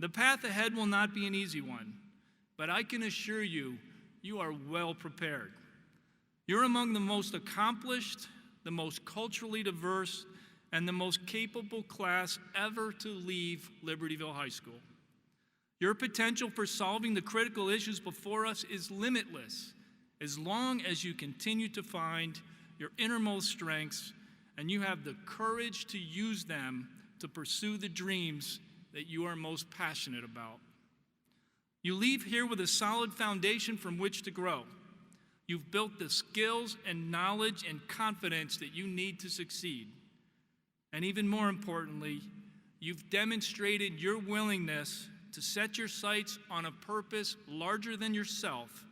The path ahead will not be an easy one, but I can assure you, you are well prepared. You're among the most accomplished, the most culturally diverse, and the most capable class ever to leave Libertyville High School. Your potential for solving the critical issues before us is limitless, as long as you continue to find your innermost strengths and you have the courage to use them to pursue the dreams that you are most passionate about. You leave here with a solid foundation from which to grow. You've built the skills and knowledge and confidence that you need to succeed. And even more importantly, you've demonstrated your willingness to set your sights on a purpose larger than yourself,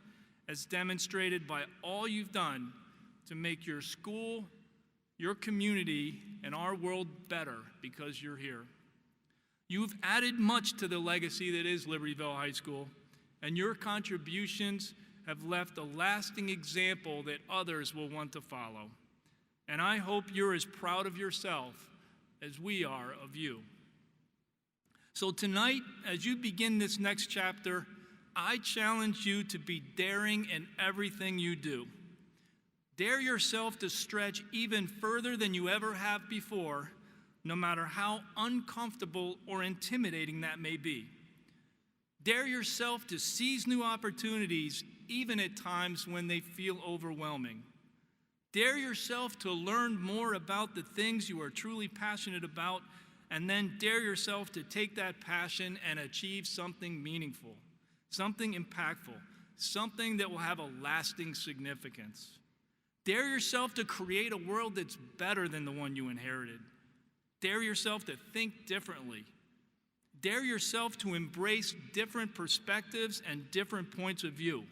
as demonstrated by all you've done to make your school, your community, and our world better because you're here. You've added much to the legacy that is Libertyville High School, and your contributions have left a lasting example that others will want to follow. And I hope you're as proud of yourself as we are of you. So tonight, as you begin this next chapter, I challenge you to be daring in everything you do. Dare yourself to stretch even further than you ever have before, no matter how uncomfortable or intimidating that may be. Dare yourself to seize new opportunities, even at times when they feel overwhelming. Dare yourself to learn more about the things you are truly passionate about, and then dare yourself to take that passion and achieve something meaningful, something impactful, something that will have a lasting significance. Dare yourself to create a world that's better than the one you inherited. Dare yourself to think differently. Dare yourself to embrace different perspectives and different points of view.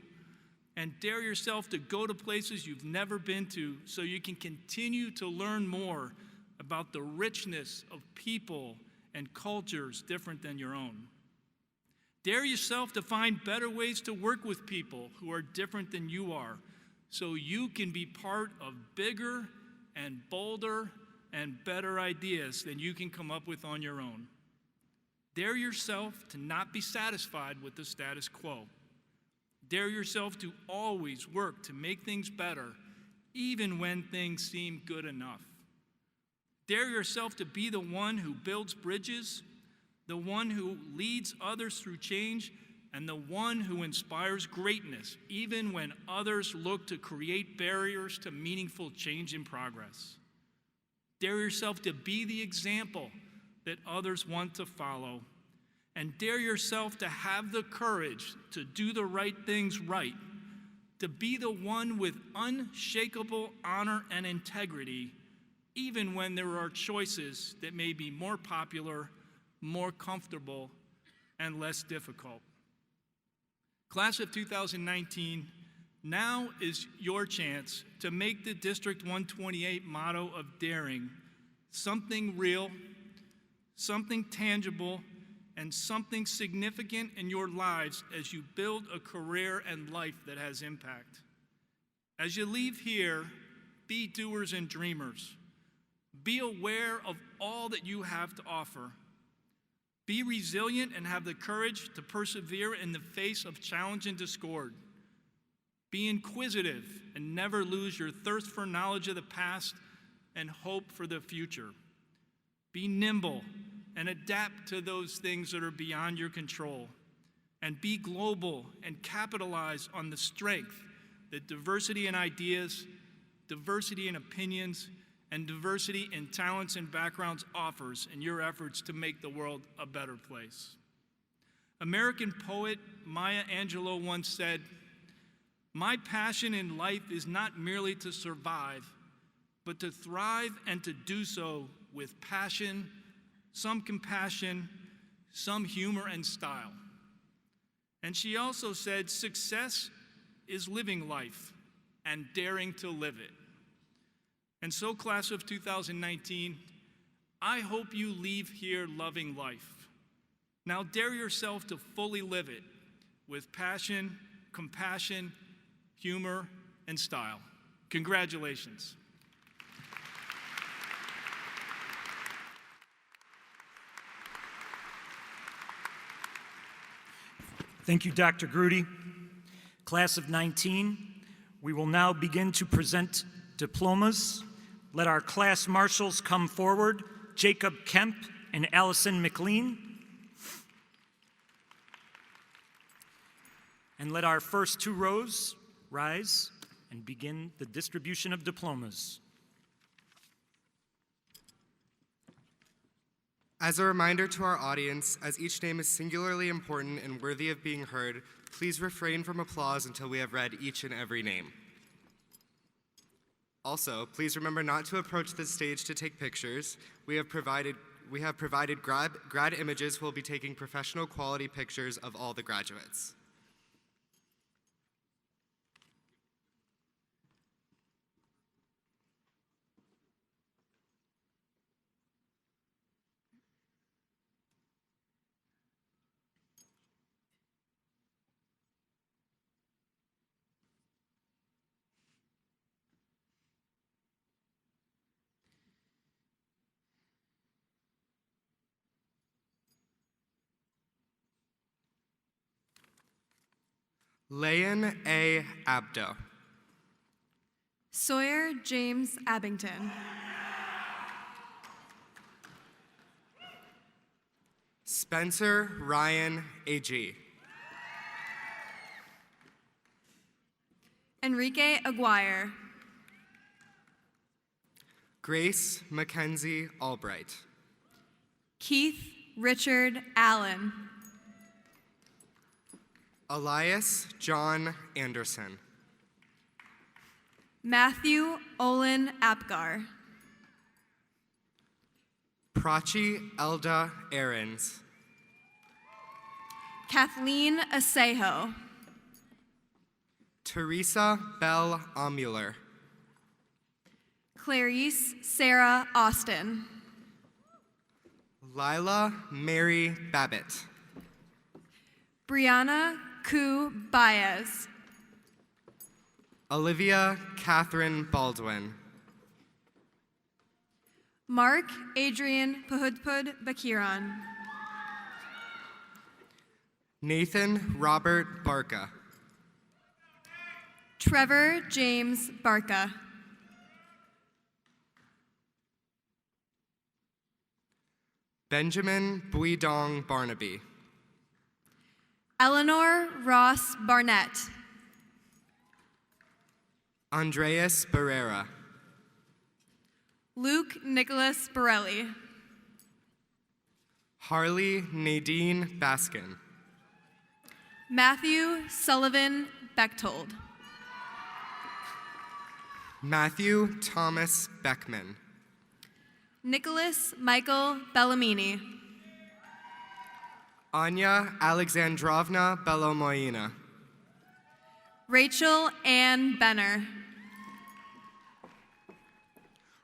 And dare yourself to go to places you've never been to so you can continue to learn more about the richness of people and cultures different than your own. Dare yourself to find better ways to work with people who are different than you are so you can be part of bigger and bolder and better ideas than you can come up with on your own. Dare yourself to not be satisfied with the status quo. Dare yourself to always work to make things better, even when things seem good enough. Dare yourself to be the one who builds bridges, the one who leads others through change, and the one who inspires greatness, even when others look to create barriers to meaningful change and progress. Dare yourself to be the example that others want to follow, and dare yourself to have the courage to do the right things right, to be the one with unshakable honor and integrity, even when there are choices that may be more popular, more comfortable, and less difficult. Class of 2019, now is your chance to make the District 128 motto of daring something real, something tangible, and something significant in your lives as you build a career and life that has impact. As you leave here, be doers and dreamers. Be aware of all that you have to offer. Be resilient and have the courage to persevere in the face of challenge and discord. Be inquisitive and never lose your thirst for knowledge of the past and hope for the future. Be nimble and adapt to those things that are beyond your control. And be global and capitalize on the strength that diversity in ideas, diversity in opinions, and diversity in talents and backgrounds offers in your efforts to make the world a better place. American poet Maya Angelou once said, "My passion in life is not merely to survive, but to thrive and to do so with passion, some compassion, some humor and style." And she also said, "Success is living life and daring to live it." And so, class of 2019, I hope you leave here loving life. Now dare yourself to fully live it with passion, compassion, humor, and style. Congratulations. Thank you, Dr. Grudy. Class of 19, we will now begin to present diplomas. Let our class marshals come forward, Jacob Kemp and Allison McLean. And let our first two rows rise and begin the distribution of diplomas. As a reminder to our audience, as each name is singularly important and worthy of being heard, please refrain from applause until we have read each and every name. Also, please remember not to approach the stage to take pictures. We have provided grad images who will be taking professional quality pictures of all the graduates. Layan A. Abdo. Sawyer James Abington. Spencer Ryan A.G. Enrique Aguirre. Grace Mackenzie Albright. Keith Richard Allen. Elias John Anderson. Matthew Olin Apgar. Prachi Elda Aarons. Kathleen Asejo. Teresa Bell Amuller. Clarice Sarah Austin. Lila Mary Babbitt. Brianna Ku Baez. Olivia Catherine Baldwin. Mark Adrian Pahudpud Bakiran. Nathan Robert Barca. Trevor James Barca. Benjamin Buidong Barnaby. Eleanor Ross Barnett. Andreas Barrera. Luke Nicholas Borelli. Harley Nadine Baskin. Matthew Sullivan Bechtold. Matthew Thomas Beckman. Nicholas Michael Bellamini. Anya Alexandrovna Belomoyina. Rachel Ann Benner.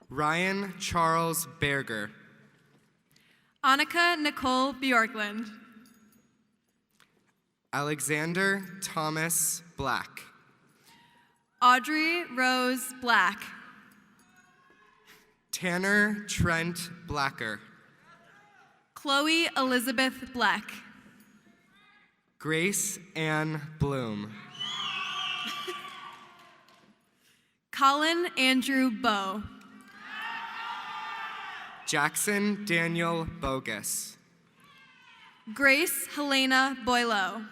Ryan Charles Berger. Annika Nicole Bjorkland. Alexander Thomas Black. Audrey Rose Black. Tanner Trent Blacker. Chloe Elizabeth Black. Grace Ann Bloom. Colin Andrew Bow. Jackson Daniel Bogus. Grace Helena Boileau.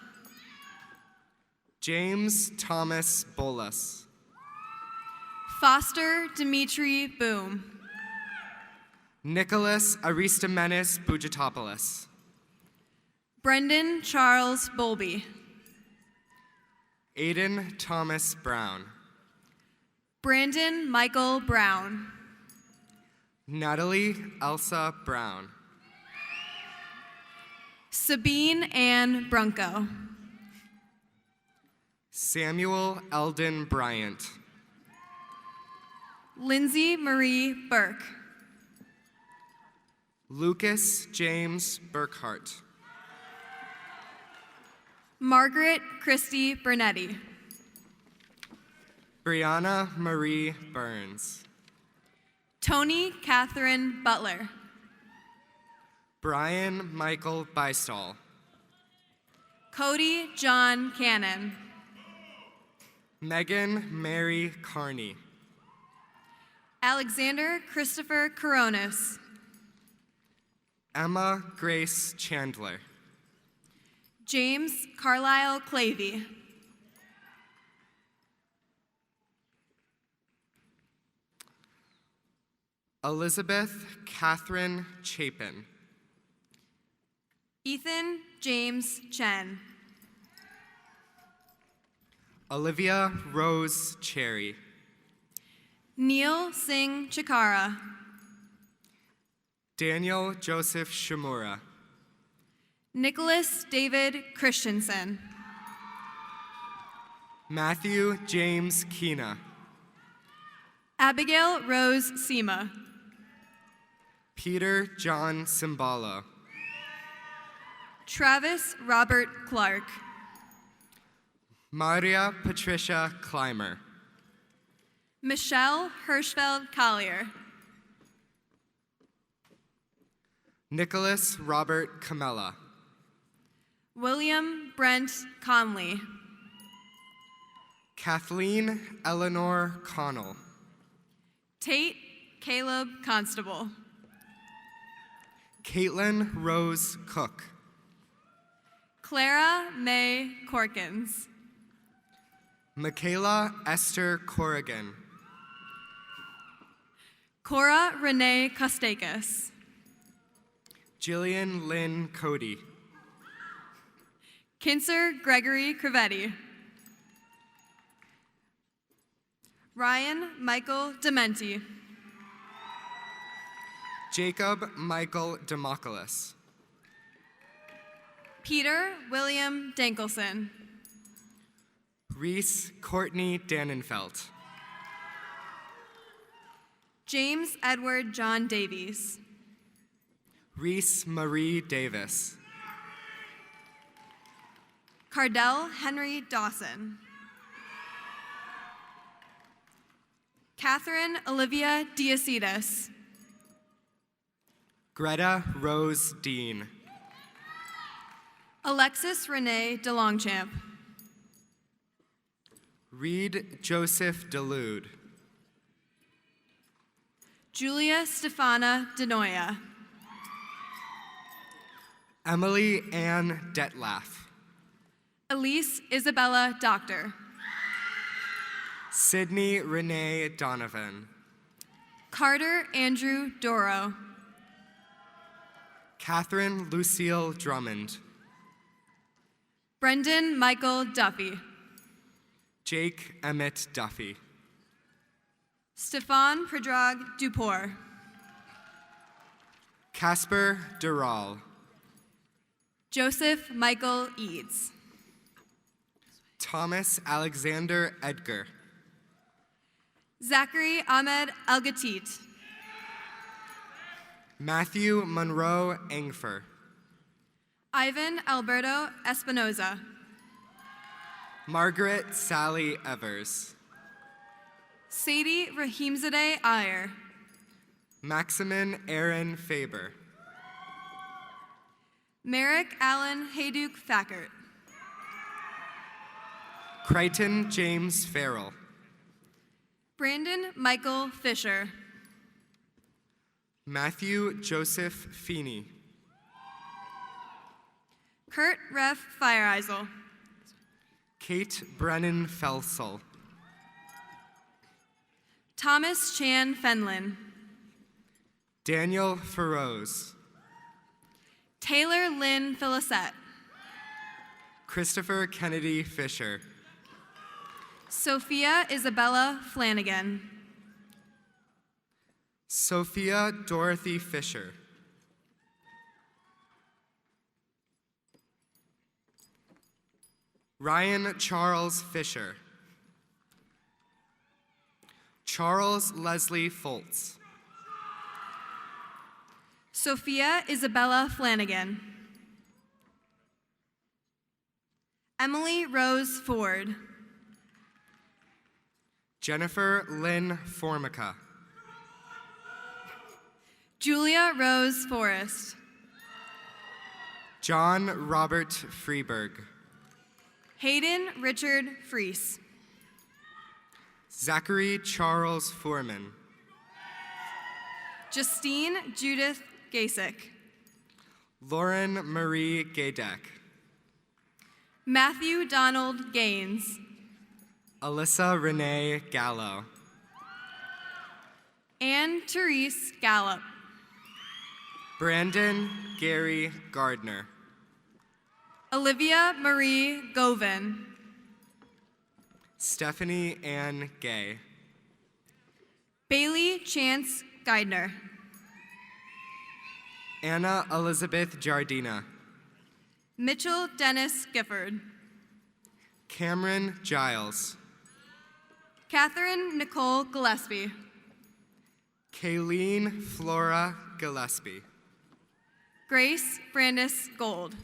James Thomas Bolas. Foster Dimitri Boom. Nicholas Aristomenes Bougitopoulos. Brendan Charles Bolby. Aiden Thomas Brown. Brandon Michael Brown. Natalie Elsa Brown. Sabine Ann Brunko. Samuel Eldon Bryant. Lindsay Marie Burke. Lucas James Burkhart. Margaret Christy Bernetti. Brianna Marie Burns. Tony Catherine Butler. Brian Michael Bystall. Cody John Cannon. Megan Mary Carney. Alexander Christopher Coronis. Emma Grace Chandler. James Carlisle Clavey. Elizabeth Catherine Chapin. Ethan James Chen. Olivia Rose Cherry. Neil Singh Chikara. Daniel Joseph Shimura. Nicholas David Christensen. Matthew James Keena. Abigail Rose Sema. Peter John Cimbalo. Travis Robert Clark. Maria Patricia Clymer. Michelle Hirschfeld Collier. Nicholas Robert Camella. William Brent Conley. Kathleen Eleanor Connell. Tate Caleb Constable. Caitlin Rose Cook. Clara May Corkins. Michaela Esther Corrigan. Cora Renee Kostakis. Jillian Lynn Cody. Kinser Gregory Crevetti. Ryan Michael Dementi. Jacob Michael Democulus. Peter William Dankelson. Reese Courtney Dannenfeld. James Edward John Davies. Reese Marie Davis. Cardell Henry Dawson. Catherine Olivia Diacides. Greta Rose Dean. Alexis Renee DeLongchamp. Reed Joseph Delude. Julia Stefana Denoya. Emily Ann Detlaf. Elise Isabella Doctor. Sydney Renee Donovan. Carter Andrew Doro. Catherine Lucille Drummond. Brendan Michael Duffy. Jake Emmett Duffy. Stefan Predrag Duport. Casper Dural. Joseph Michael Eads. Thomas Alexander Edgar. Zachary Ahmed Elgatit. Matthew Monroe Engfer. Ivan Alberto Espinoza. Margaret Sally Evers. Sadie Rahimzadeh Iyer. Maximin Aaron Faber. Merrick Allen Hayduk Thackert. Crichton James Farrell. Brandon Michael Fisher. Matthew Joseph Feeney. Kurt Reff Fireisel. Kate Brennan Felsel. Thomas Chan Fenlin. Daniel Feroz. Taylor Lynn Philissette. Christopher Kennedy Fisher. Sophia Isabella Flanagan. Sophia Dorothy Fisher. Ryan Charles Fisher. Charles Leslie Foltz. Sophia Isabella Flanagan. Emily Rose Ford. Jennifer Lynn Formica. Julia Rose Forrest. John Robert Freeberg. Hayden Richard Freese. Zachary Charles Foreman. Justine Judith Gasek. Lauren Marie Gaydek. Matthew Donald Gaines. Alyssa Renee Gallo. Anne Therese Gallup. Brandon Gary Gardner. Olivia Marie Govan. Stephanie Ann Gay. Bailey Chance Geidner. Anna Elizabeth Jardina. Mitchell Dennis Gifford. Cameron Giles. Catherine Nicole Gillespie. Kayleen Flora Gillespie. Grace Brandis Gold.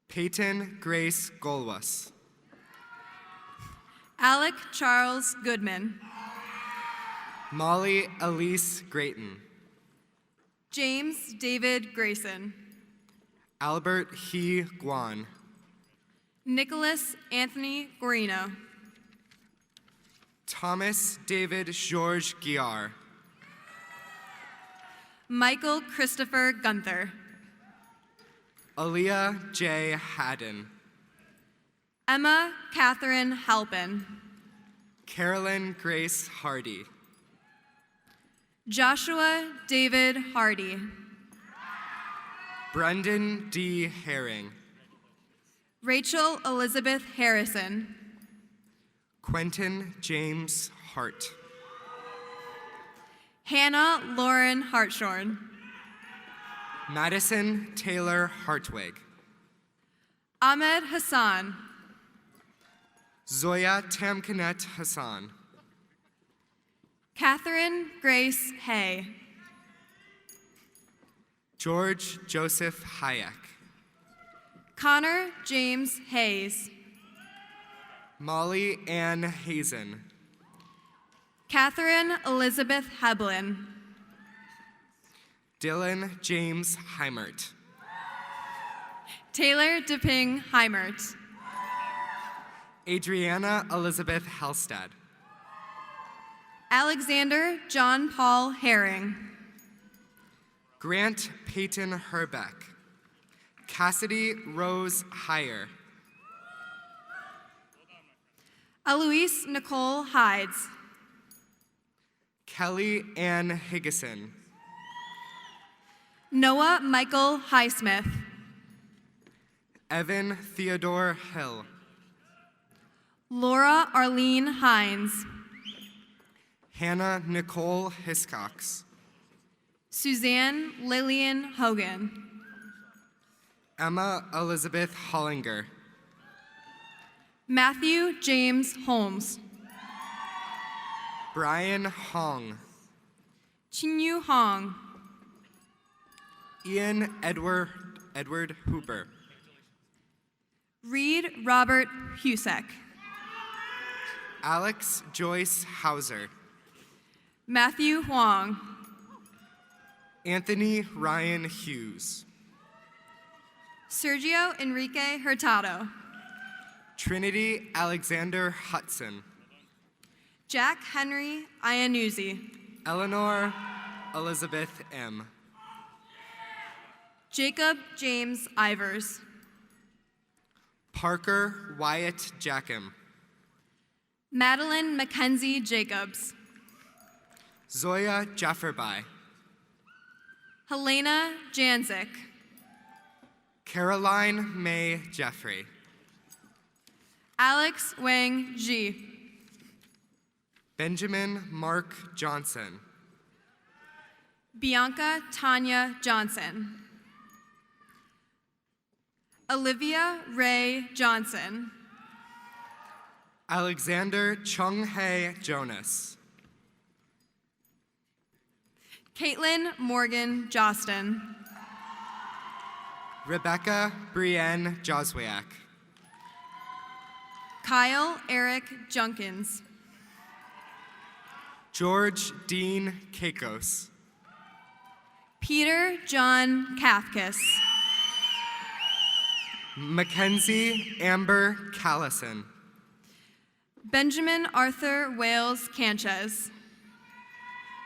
Peyton Grace Golwas. Alec Charles Goodman. Molly Elise Grayton. James David Grayson. Albert He Guan. Nicholas Anthony Guarino. Thomas David Georges Guiar. Michael Christopher Gunther. Aaliyah J. Haddon. Emma Catherine Halpin. Carolyn Grace Hardy. Joshua David Hardy. Brendan D. Herring. Rachel Elizabeth Harrison. Quentin James Hart. Hannah Lauren Hartshorn. Madison Taylor Hartwig. Ahmed Hassan. Zoya Tamkanet Hassan. Catherine Grace Hay. George Joseph Hayek. Connor James Hayes. Molly Ann Hazen. Catherine Elizabeth Heblin. Dylan James Heimert. Taylor DePing Heimert. Adriana Elizabeth Halstad. Alexander John Paul Herring. Grant Peyton Herbeck. Cassidy Rose Heyer. Eloise Nicole Hides. Kelly Ann Higgison. Noah Michael Highsmith. Evan Theodore Hill. Laura Arlene Hines. Hannah Nicole Hiscox. Suzanne Lillian Hogan. Emma Elizabeth Hollinger. Matthew James Holmes. Brian Hong. Chinyu Hong. Ian Edward Hooper. Reed Robert Husek. Alex Joyce Hauser. Matthew Huang. Anthony Ryan Hughes. Sergio Enrique Hurtado. Trinity Alexander Hudson. Jack Henry Iannuzzi. Eleanor Elizabeth M. Jacob James Ivers. Parker Wyatt Jackham. Madeline Mackenzie Jacobs. Zoya Jafferby. Helena Janzik. Caroline May Jeffrey. Alex Wang Ji. Benjamin Mark Johnson. Bianca Tanya Johnson. Olivia Ray Johnson. Alexander Chung Hae Jonas. Caitlin Morgan Jostin. Rebecca Brienne Joswiak. Kyle Eric Junkins. George Dean Keikos. Peter John Kafkas. Mackenzie Amber Callison. Benjamin Arthur Wales Canchez.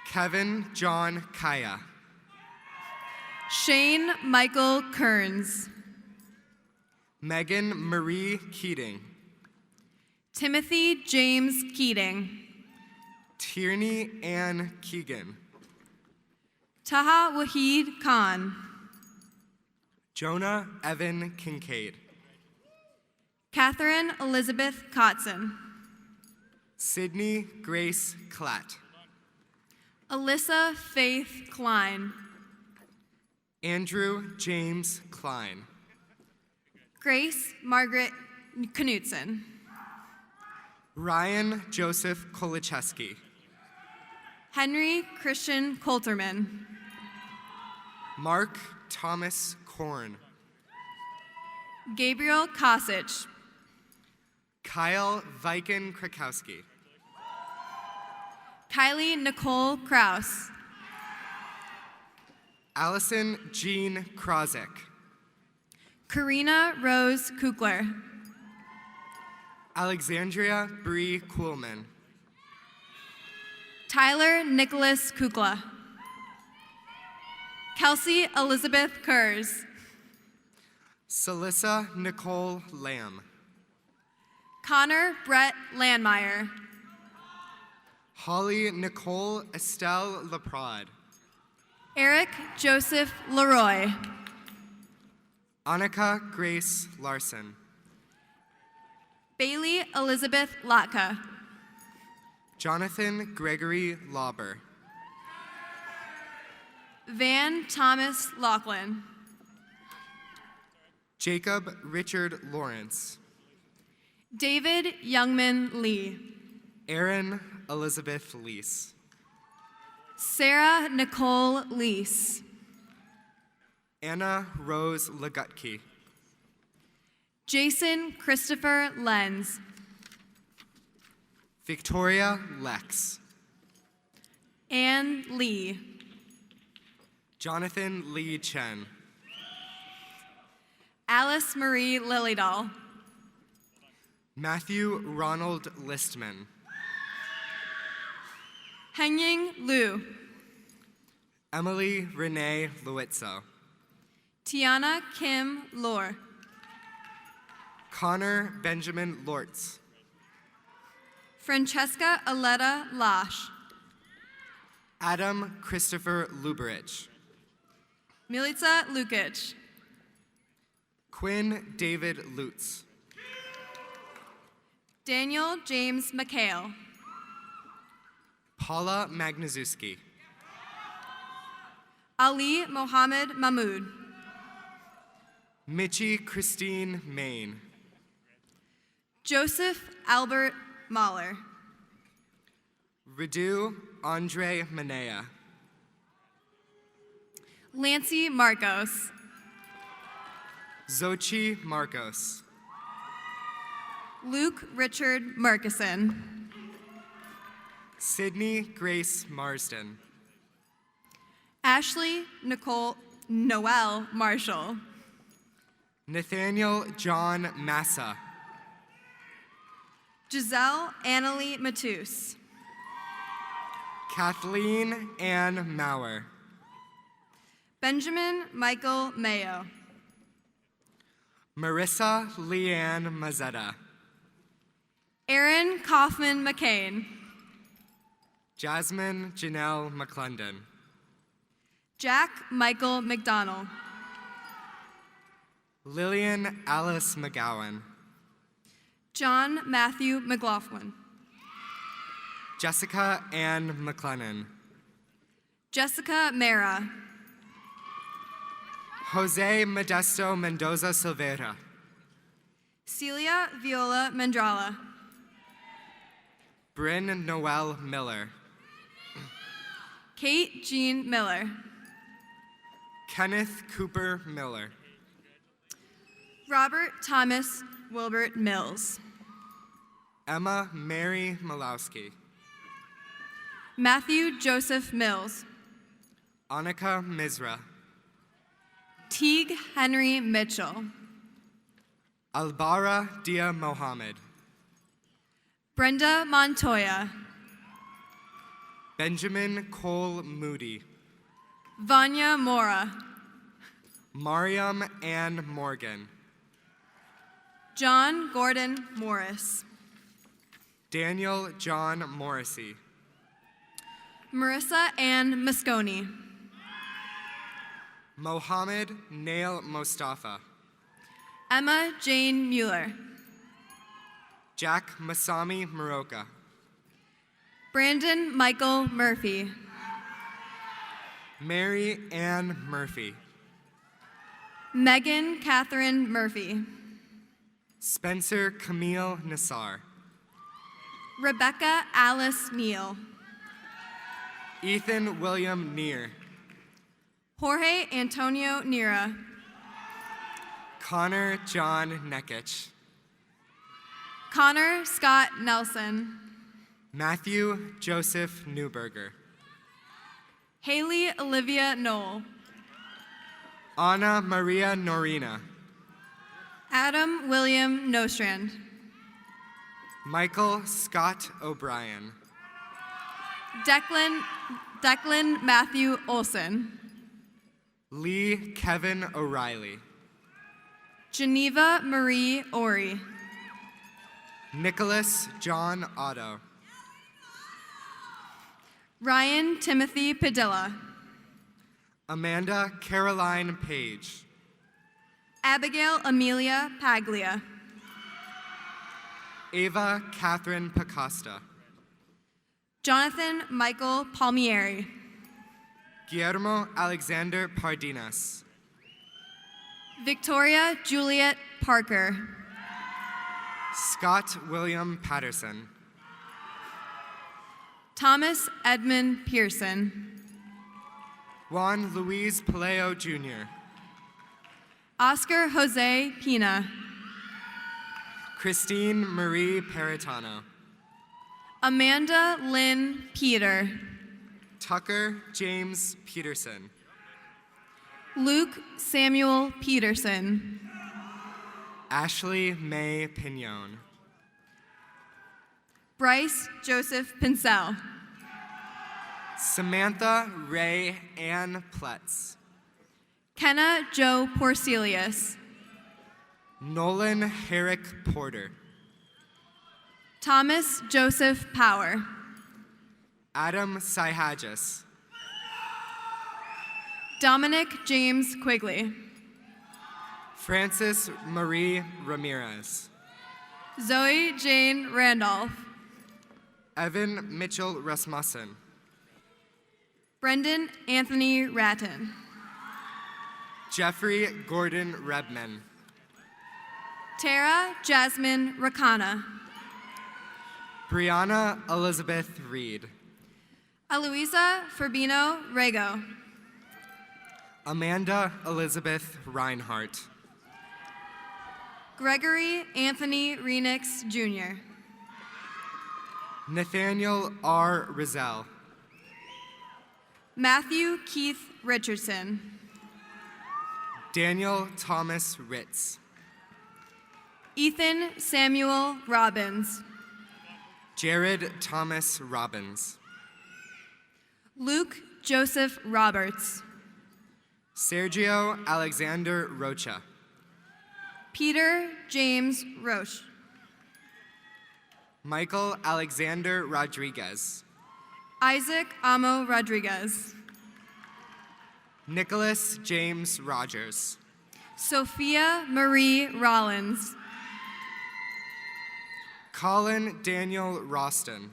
Kevin John Kaya. Shane Michael Kearns. Megan Marie Keating. Timothy James Keating. Tierney Ann Keegan. Taha Wahid Khan. Jonah Evan Kincaid. Catherine Elizabeth Kotzen. Sydney Grace Klatt. Alyssa Faith Klein. Andrew James Klein. Grace Margaret Knutson. Ryan Joseph Kolicheski. Henry Christian Coulterman. Mark Thomas Korn. Gabriel Kosich. Kyle Viken Krakowski. Kylie Nicole Kraus. Allison Jean Krozik. Karina Rose Kukler. Alexandria Bree Kuhlman. Tyler Nicholas Kukla. Kelsey Elizabeth Kurz. Celissa Nicole Lamb. Connor Brett Landmeyer. Holly Nicole Estelle Laprade. Eric Joseph Leroy. Annika Grace Larson. Bailey Elizabeth Latka. Jonathan Gregory Lauber. Van Thomas Lachlan. Jacob Richard Lawrence. David Youngman Lee. Erin Elizabeth Lease. Sarah Nicole Lease. Anna Rose Legutke. Jason Christopher Lenz. Victoria Lex. Anne Lee. Jonathan Lee Chen. Alice Marie Lillydahl. Matthew Ronald Listman. Hengying Liu. Emily Renee Luitzo. Tiana Kim Lor. Connor Benjamin Lortz. Francesca Aletta Lash. Adam Christopher Luberich. Milica Lukic. Quinn David Lutz. Daniel James McHale. Paula Magnazuski. Ali Mohammed Mahmood. Mitchie Christine Main. Joseph Albert Mahler. Radu Andre Manea. Lancy Marcos. Zochi Marcos. Luke Richard Murkison. Sydney Grace Marsden. Ashley Nicole Noel Marshall. Nathaniel John Massa. Giselle Annalie Matus. Kathleen Ann Maurer. Benjamin Michael Mayo. Marissa Leanne Mazzetta. Aaron Kaufman McCain. Jasmine Janelle McClendon. Jack Michael McDonald. Lillian Alice McGowan. John Matthew McLaughlin. Jessica Ann McLennan. Jessica Mera. Jose Modesto Mendoza Silveira. Celia Viola Mendrala. Bryn Noel Miller. Kate Jean Miller. Kenneth Cooper Miller. Robert Thomas Wilbert Mills. Emma Mary Malowski. Matthew Joseph Mills. Annika Mizra. Teague Henry Mitchell. Albara Dia Mohammed. Brenda Montoya. Benjamin Cole Moody. Vanya Mora. Mariam Ann Morgan. John Gordon Morris. Daniel John Morrissey. Marissa Ann Moscone. Mohammed Nail Mostafa. Emma Jane Mueller. Jack Masami Maroka. Brandon Michael Murphy. Mary Ann Murphy. Megan Catherine Murphy. Spencer Camille Nassar. Rebecca Alice Neal. Ethan William Neer. Jorge Antonio Nira. Connor John Nekich. Connor Scott Nelson. Matthew Joseph Newberger. Haley Olivia Knoll. Anna Maria Norina. Adam William Nostrand. Michael Scott O'Brien. Declan Matthew Olson. Lee Kevin O'Reilly. Geneva Marie Ori. Nicholas John Otto. Ryan Timothy Padilla. Amanda Caroline Page. Abigail Amelia Paglia. Ava Catherine Pacosta. Jonathan Michael Palmieri. Guillermo Alexander Pardinas. Victoria Juliet Parker. Scott William Patterson. Thomas Edmund Pearson. Juan Luis Paleo Jr. Oscar Jose Pina. Christine Marie Peritano. Amanda Lynn Peter. Tucker James Peterson. Luke Samuel Peterson. Ashley May Pignon. Bryce Joseph Pincel. Samantha Ray Ann Pletz. Kenna Joe Porcelius. Nolan Herrick Porter. Thomas Joseph Power. Adam Syhagis. Dominic James Quigley. Francis Marie Ramirez. Zoe Jane Randolph. Evan Mitchell Rasmussen. Brendan Anthony Ratton. Jeffrey Gordon Rebman. Tara Jasmine Rakana. Brianna Elizabeth Reed. Eloisa Furbino Rego. Amanda Elizabeth Reinhardt. Gregory Anthony Renix Jr. Nathaniel R. Rizal. Matthew Keith Richardson. Daniel Thomas Ritz. Ethan Samuel Robbins. Jared Thomas Robbins. Luke Joseph Roberts. Sergio Alexander Rocha. Peter James Roche. Michael Alexander Rodriguez. Isaac Amo Rodriguez. Nicholas James Rogers. Sophia Marie Rollins. Colin Daniel Roston.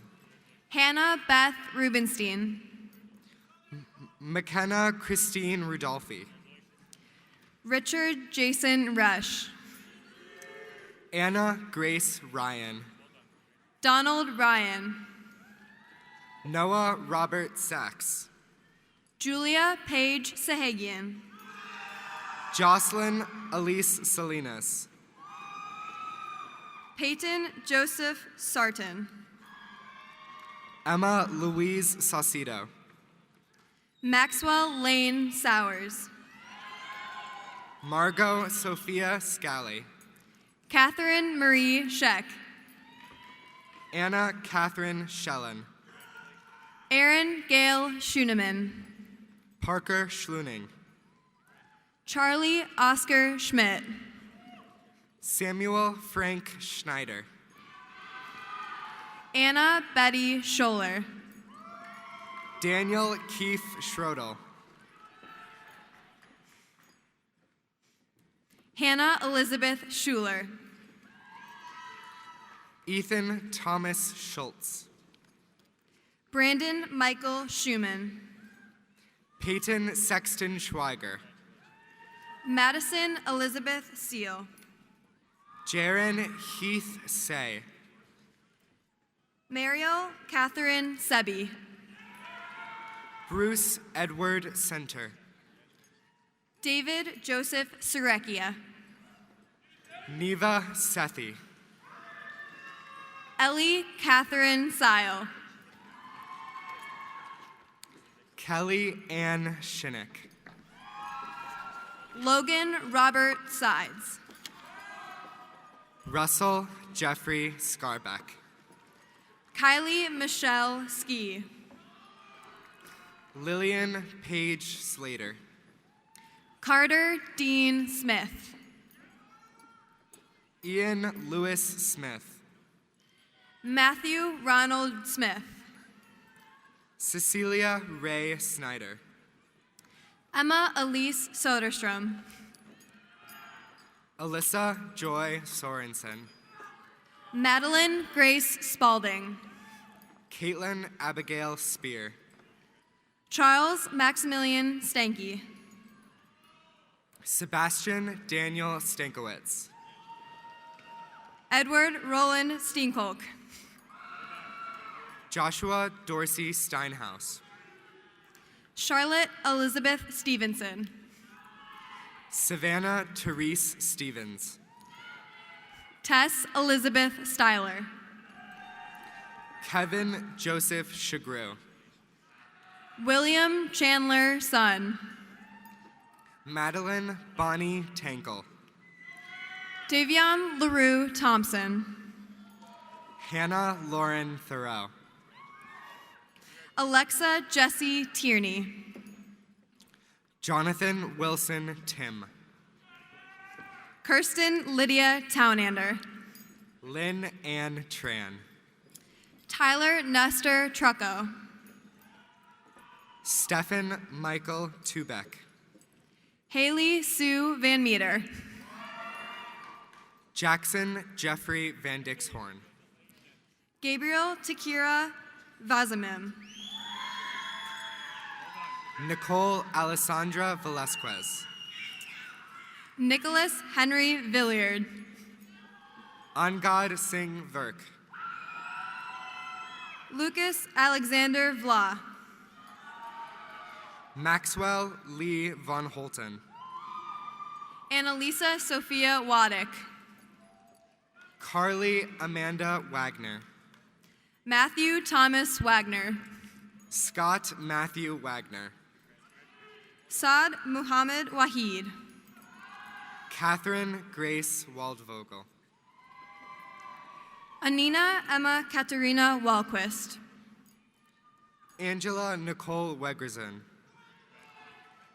Hannah Beth Rubenstein. McKenna Christine Rudolphi. Richard Jason Resch. Anna Grace Ryan. Donald Ryan. Noah Robert Sachs. Julia Paige Sahagian. Jocelyn Elise Salinas. Peyton Joseph Sarton. Emma Louise Saucedo. Maxwell Lane Sowers. Margot Sophia Scally. Catherine Marie Scheck. Anna Catherine Schellen. Aaron Gail Schuneman. Parker Schluning. Charlie Oscar Schmidt. Samuel Frank Schneider. Anna Betty Scholler. Daniel Keith Schrodel. Hannah Elizabeth Schuler. Ethan Thomas Schultz. Brandon Michael Schumann. Peyton Sexton Schweiger. Madison Elizabeth Seal. Jaron Heath Say. Mariel Catherine Sebi. Bruce Edward Center. David Joseph Surekia. Neva Sethi. Ellie Catherine Sile. Kelly Ann Shinnick. Logan Robert Sides. Russell Jeffrey Scarbeck. Kylie Michelle Ski. Lillian Page Slater. Carter Dean Smith. Ian Lewis Smith. Matthew Ronald Smith. Cecilia Ray Snyder. Emma Elise Soderstrom. Alyssa Joy Sorensen. Madeline Grace Spalding. Caitlin Abigail Spear. Charles Maximilian Stanky. Sebastian Daniel Stankowitz. Edward Roland Steenkolk. Joshua Dorsey Steinhaus. Charlotte Elizabeth Stevenson. Savannah Therese Stevens. Tess Elizabeth Styler. Kevin Joseph Shagrew. William Chandler Sun. Madeline Bonnie Tankle. Davion LaRue Thompson. Hannah Lauren Thoreau. Alexa Jessie Tierney. Jonathan Wilson Tim. Kirsten Lydia Townander. Lynn Ann Tran. Tyler Nestor Trucco. Stephen Michael Tubeck. Haley Sue Van Meter. Jackson Jeffrey Van Dixhorn. Gabriel Takira Vazamim. Nicole Alessandra Velasquez. Nicholas Henry Villiard. Angad Singh Virk. Lucas Alexander Vla. Maxwell Lee Von Holten. Annalisa Sophia Waddick. Carly Amanda Wagner. Matthew Thomas Wagner. Scott Matthew Wagner. Saad Muhammad Wahid. Catherine Grace Waldvogel. Anina Emma Katerina Walquist. Angela Nicole Wegerson.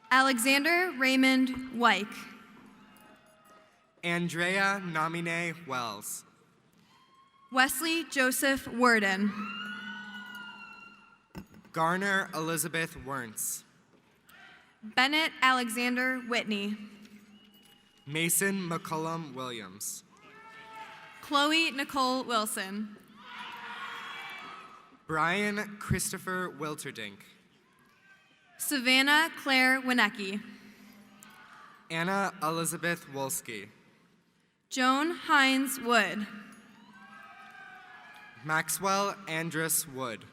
Alexander Raymond Wyke. Andrea Namine Wells. Wesley Joseph Worden. Garner Elizabeth Wernz. Bennett Alexander Whitney. Mason McCullum Williams. Chloe Nicole Wilson. Brian Christopher Wilterdink. Savannah Claire Winecki. Anna Elizabeth Wolski. Joan Hines Wood. Maxwell Andrus Wood.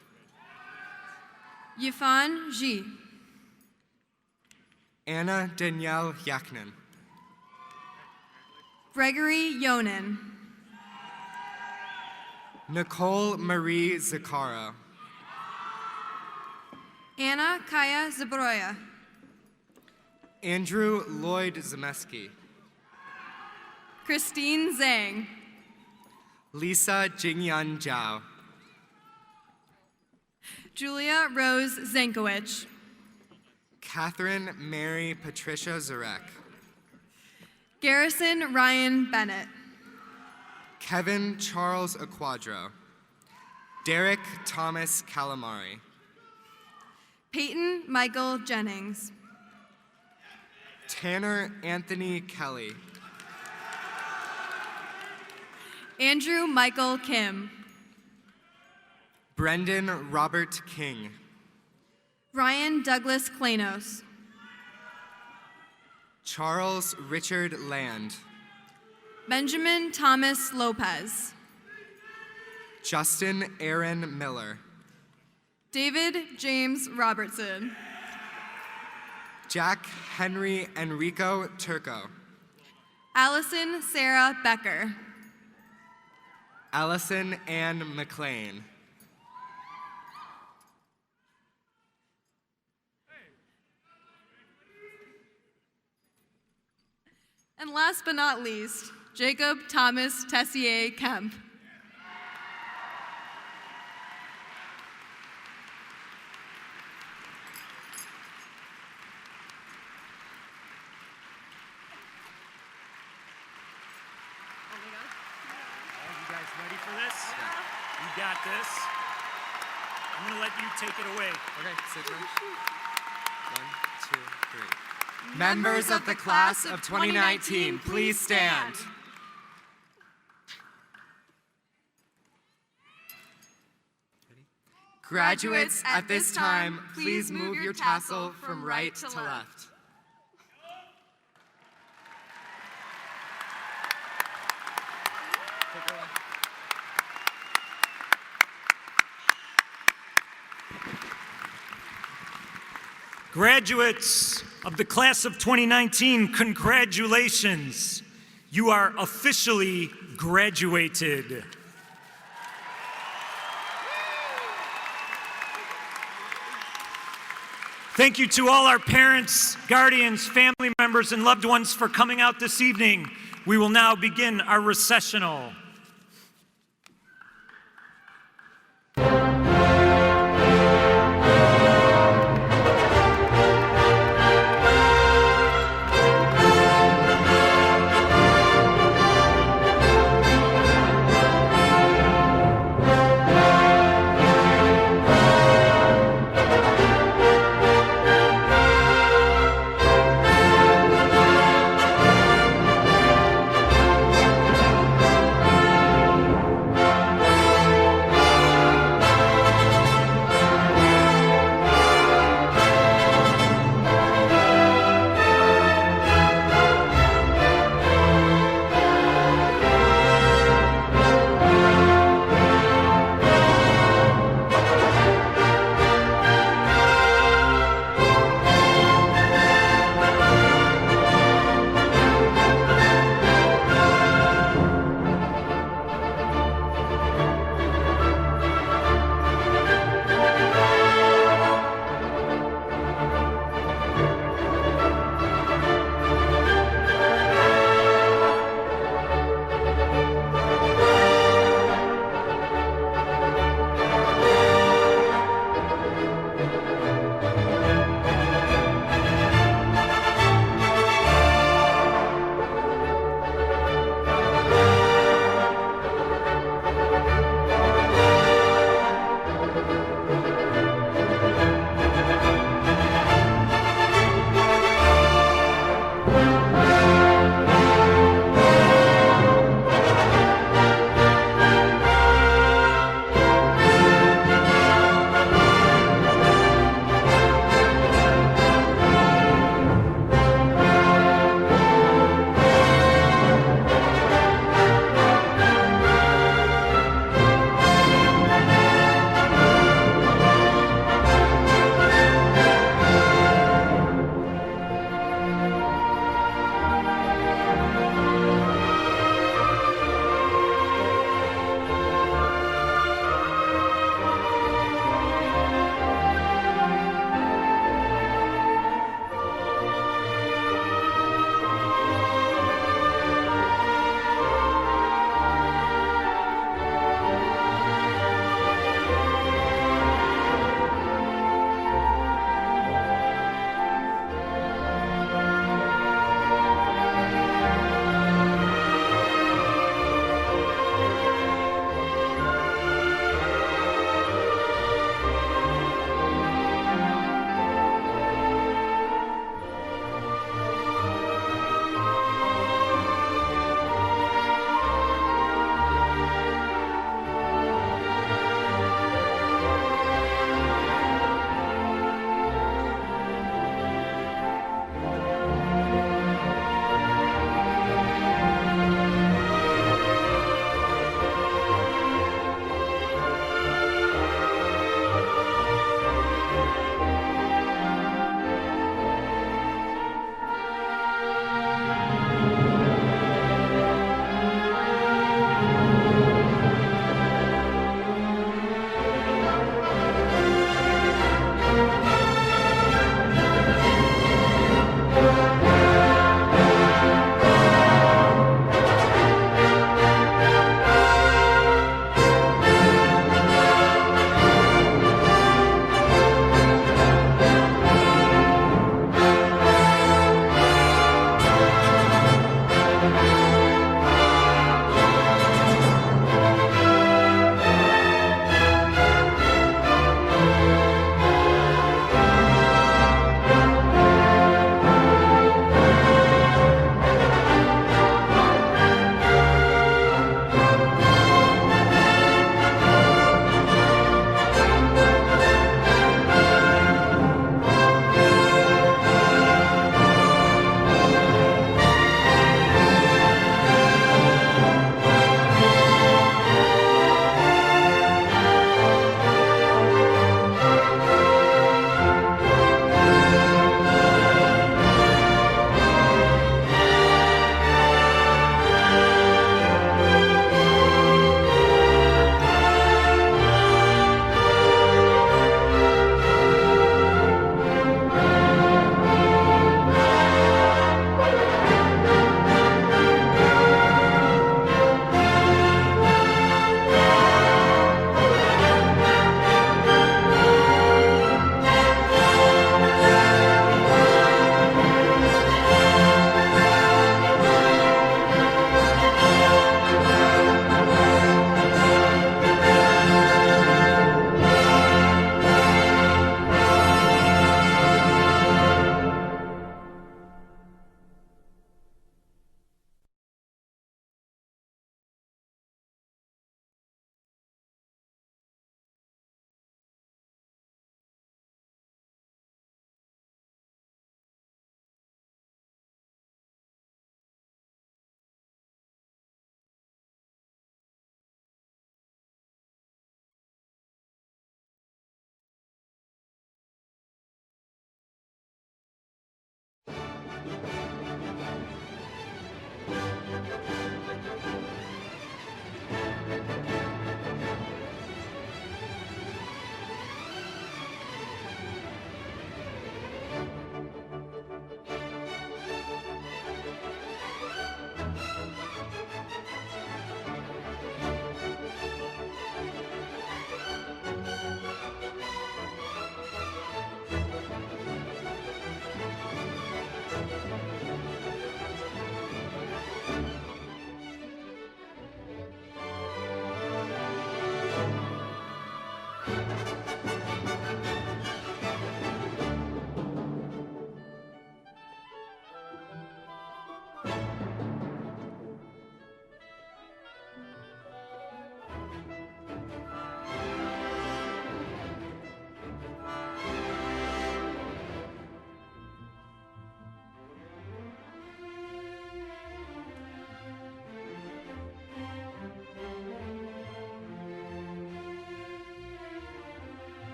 Yifan Ji. Anna Danielle Yaknin. Gregory Yonan. Nicole Marie Zakara. Anna Kaya Zabroya. Andrew Lloyd Zemeski. Christine Zhang. Lisa Jingyan Zhao. Julia Rose Zankowicz. Catherine Mary Patricia Zarek. Garrison Ryan Bennett. Kevin Charles Aquadro. Derek Thomas Calamari. Peyton Michael Jennings. Tanner Anthony Kelly. Andrew Michael Kim. Brendan Robert King. Ryan Douglas Klanos. Charles Richard Land. Benjamin Thomas Lopez. Justin Aaron Miller. David James Robertson. Jack Henry Enrico Turco. Allison Sarah Becker. Allison Ann McLean. And last but not least, Jacob Thomas Tessier Kemp. got this. I'm going to let you take it away. Okay, sit down. 1, 2, 3. Members of the class of 2019, please stand. Graduates, at this time, please move your tassel from right to left. Graduates of the class of 2019, congratulations. You are officially graduated. Thank you to all our parents, guardians, family members, and loved ones for coming out this evening. We will now begin our recessional.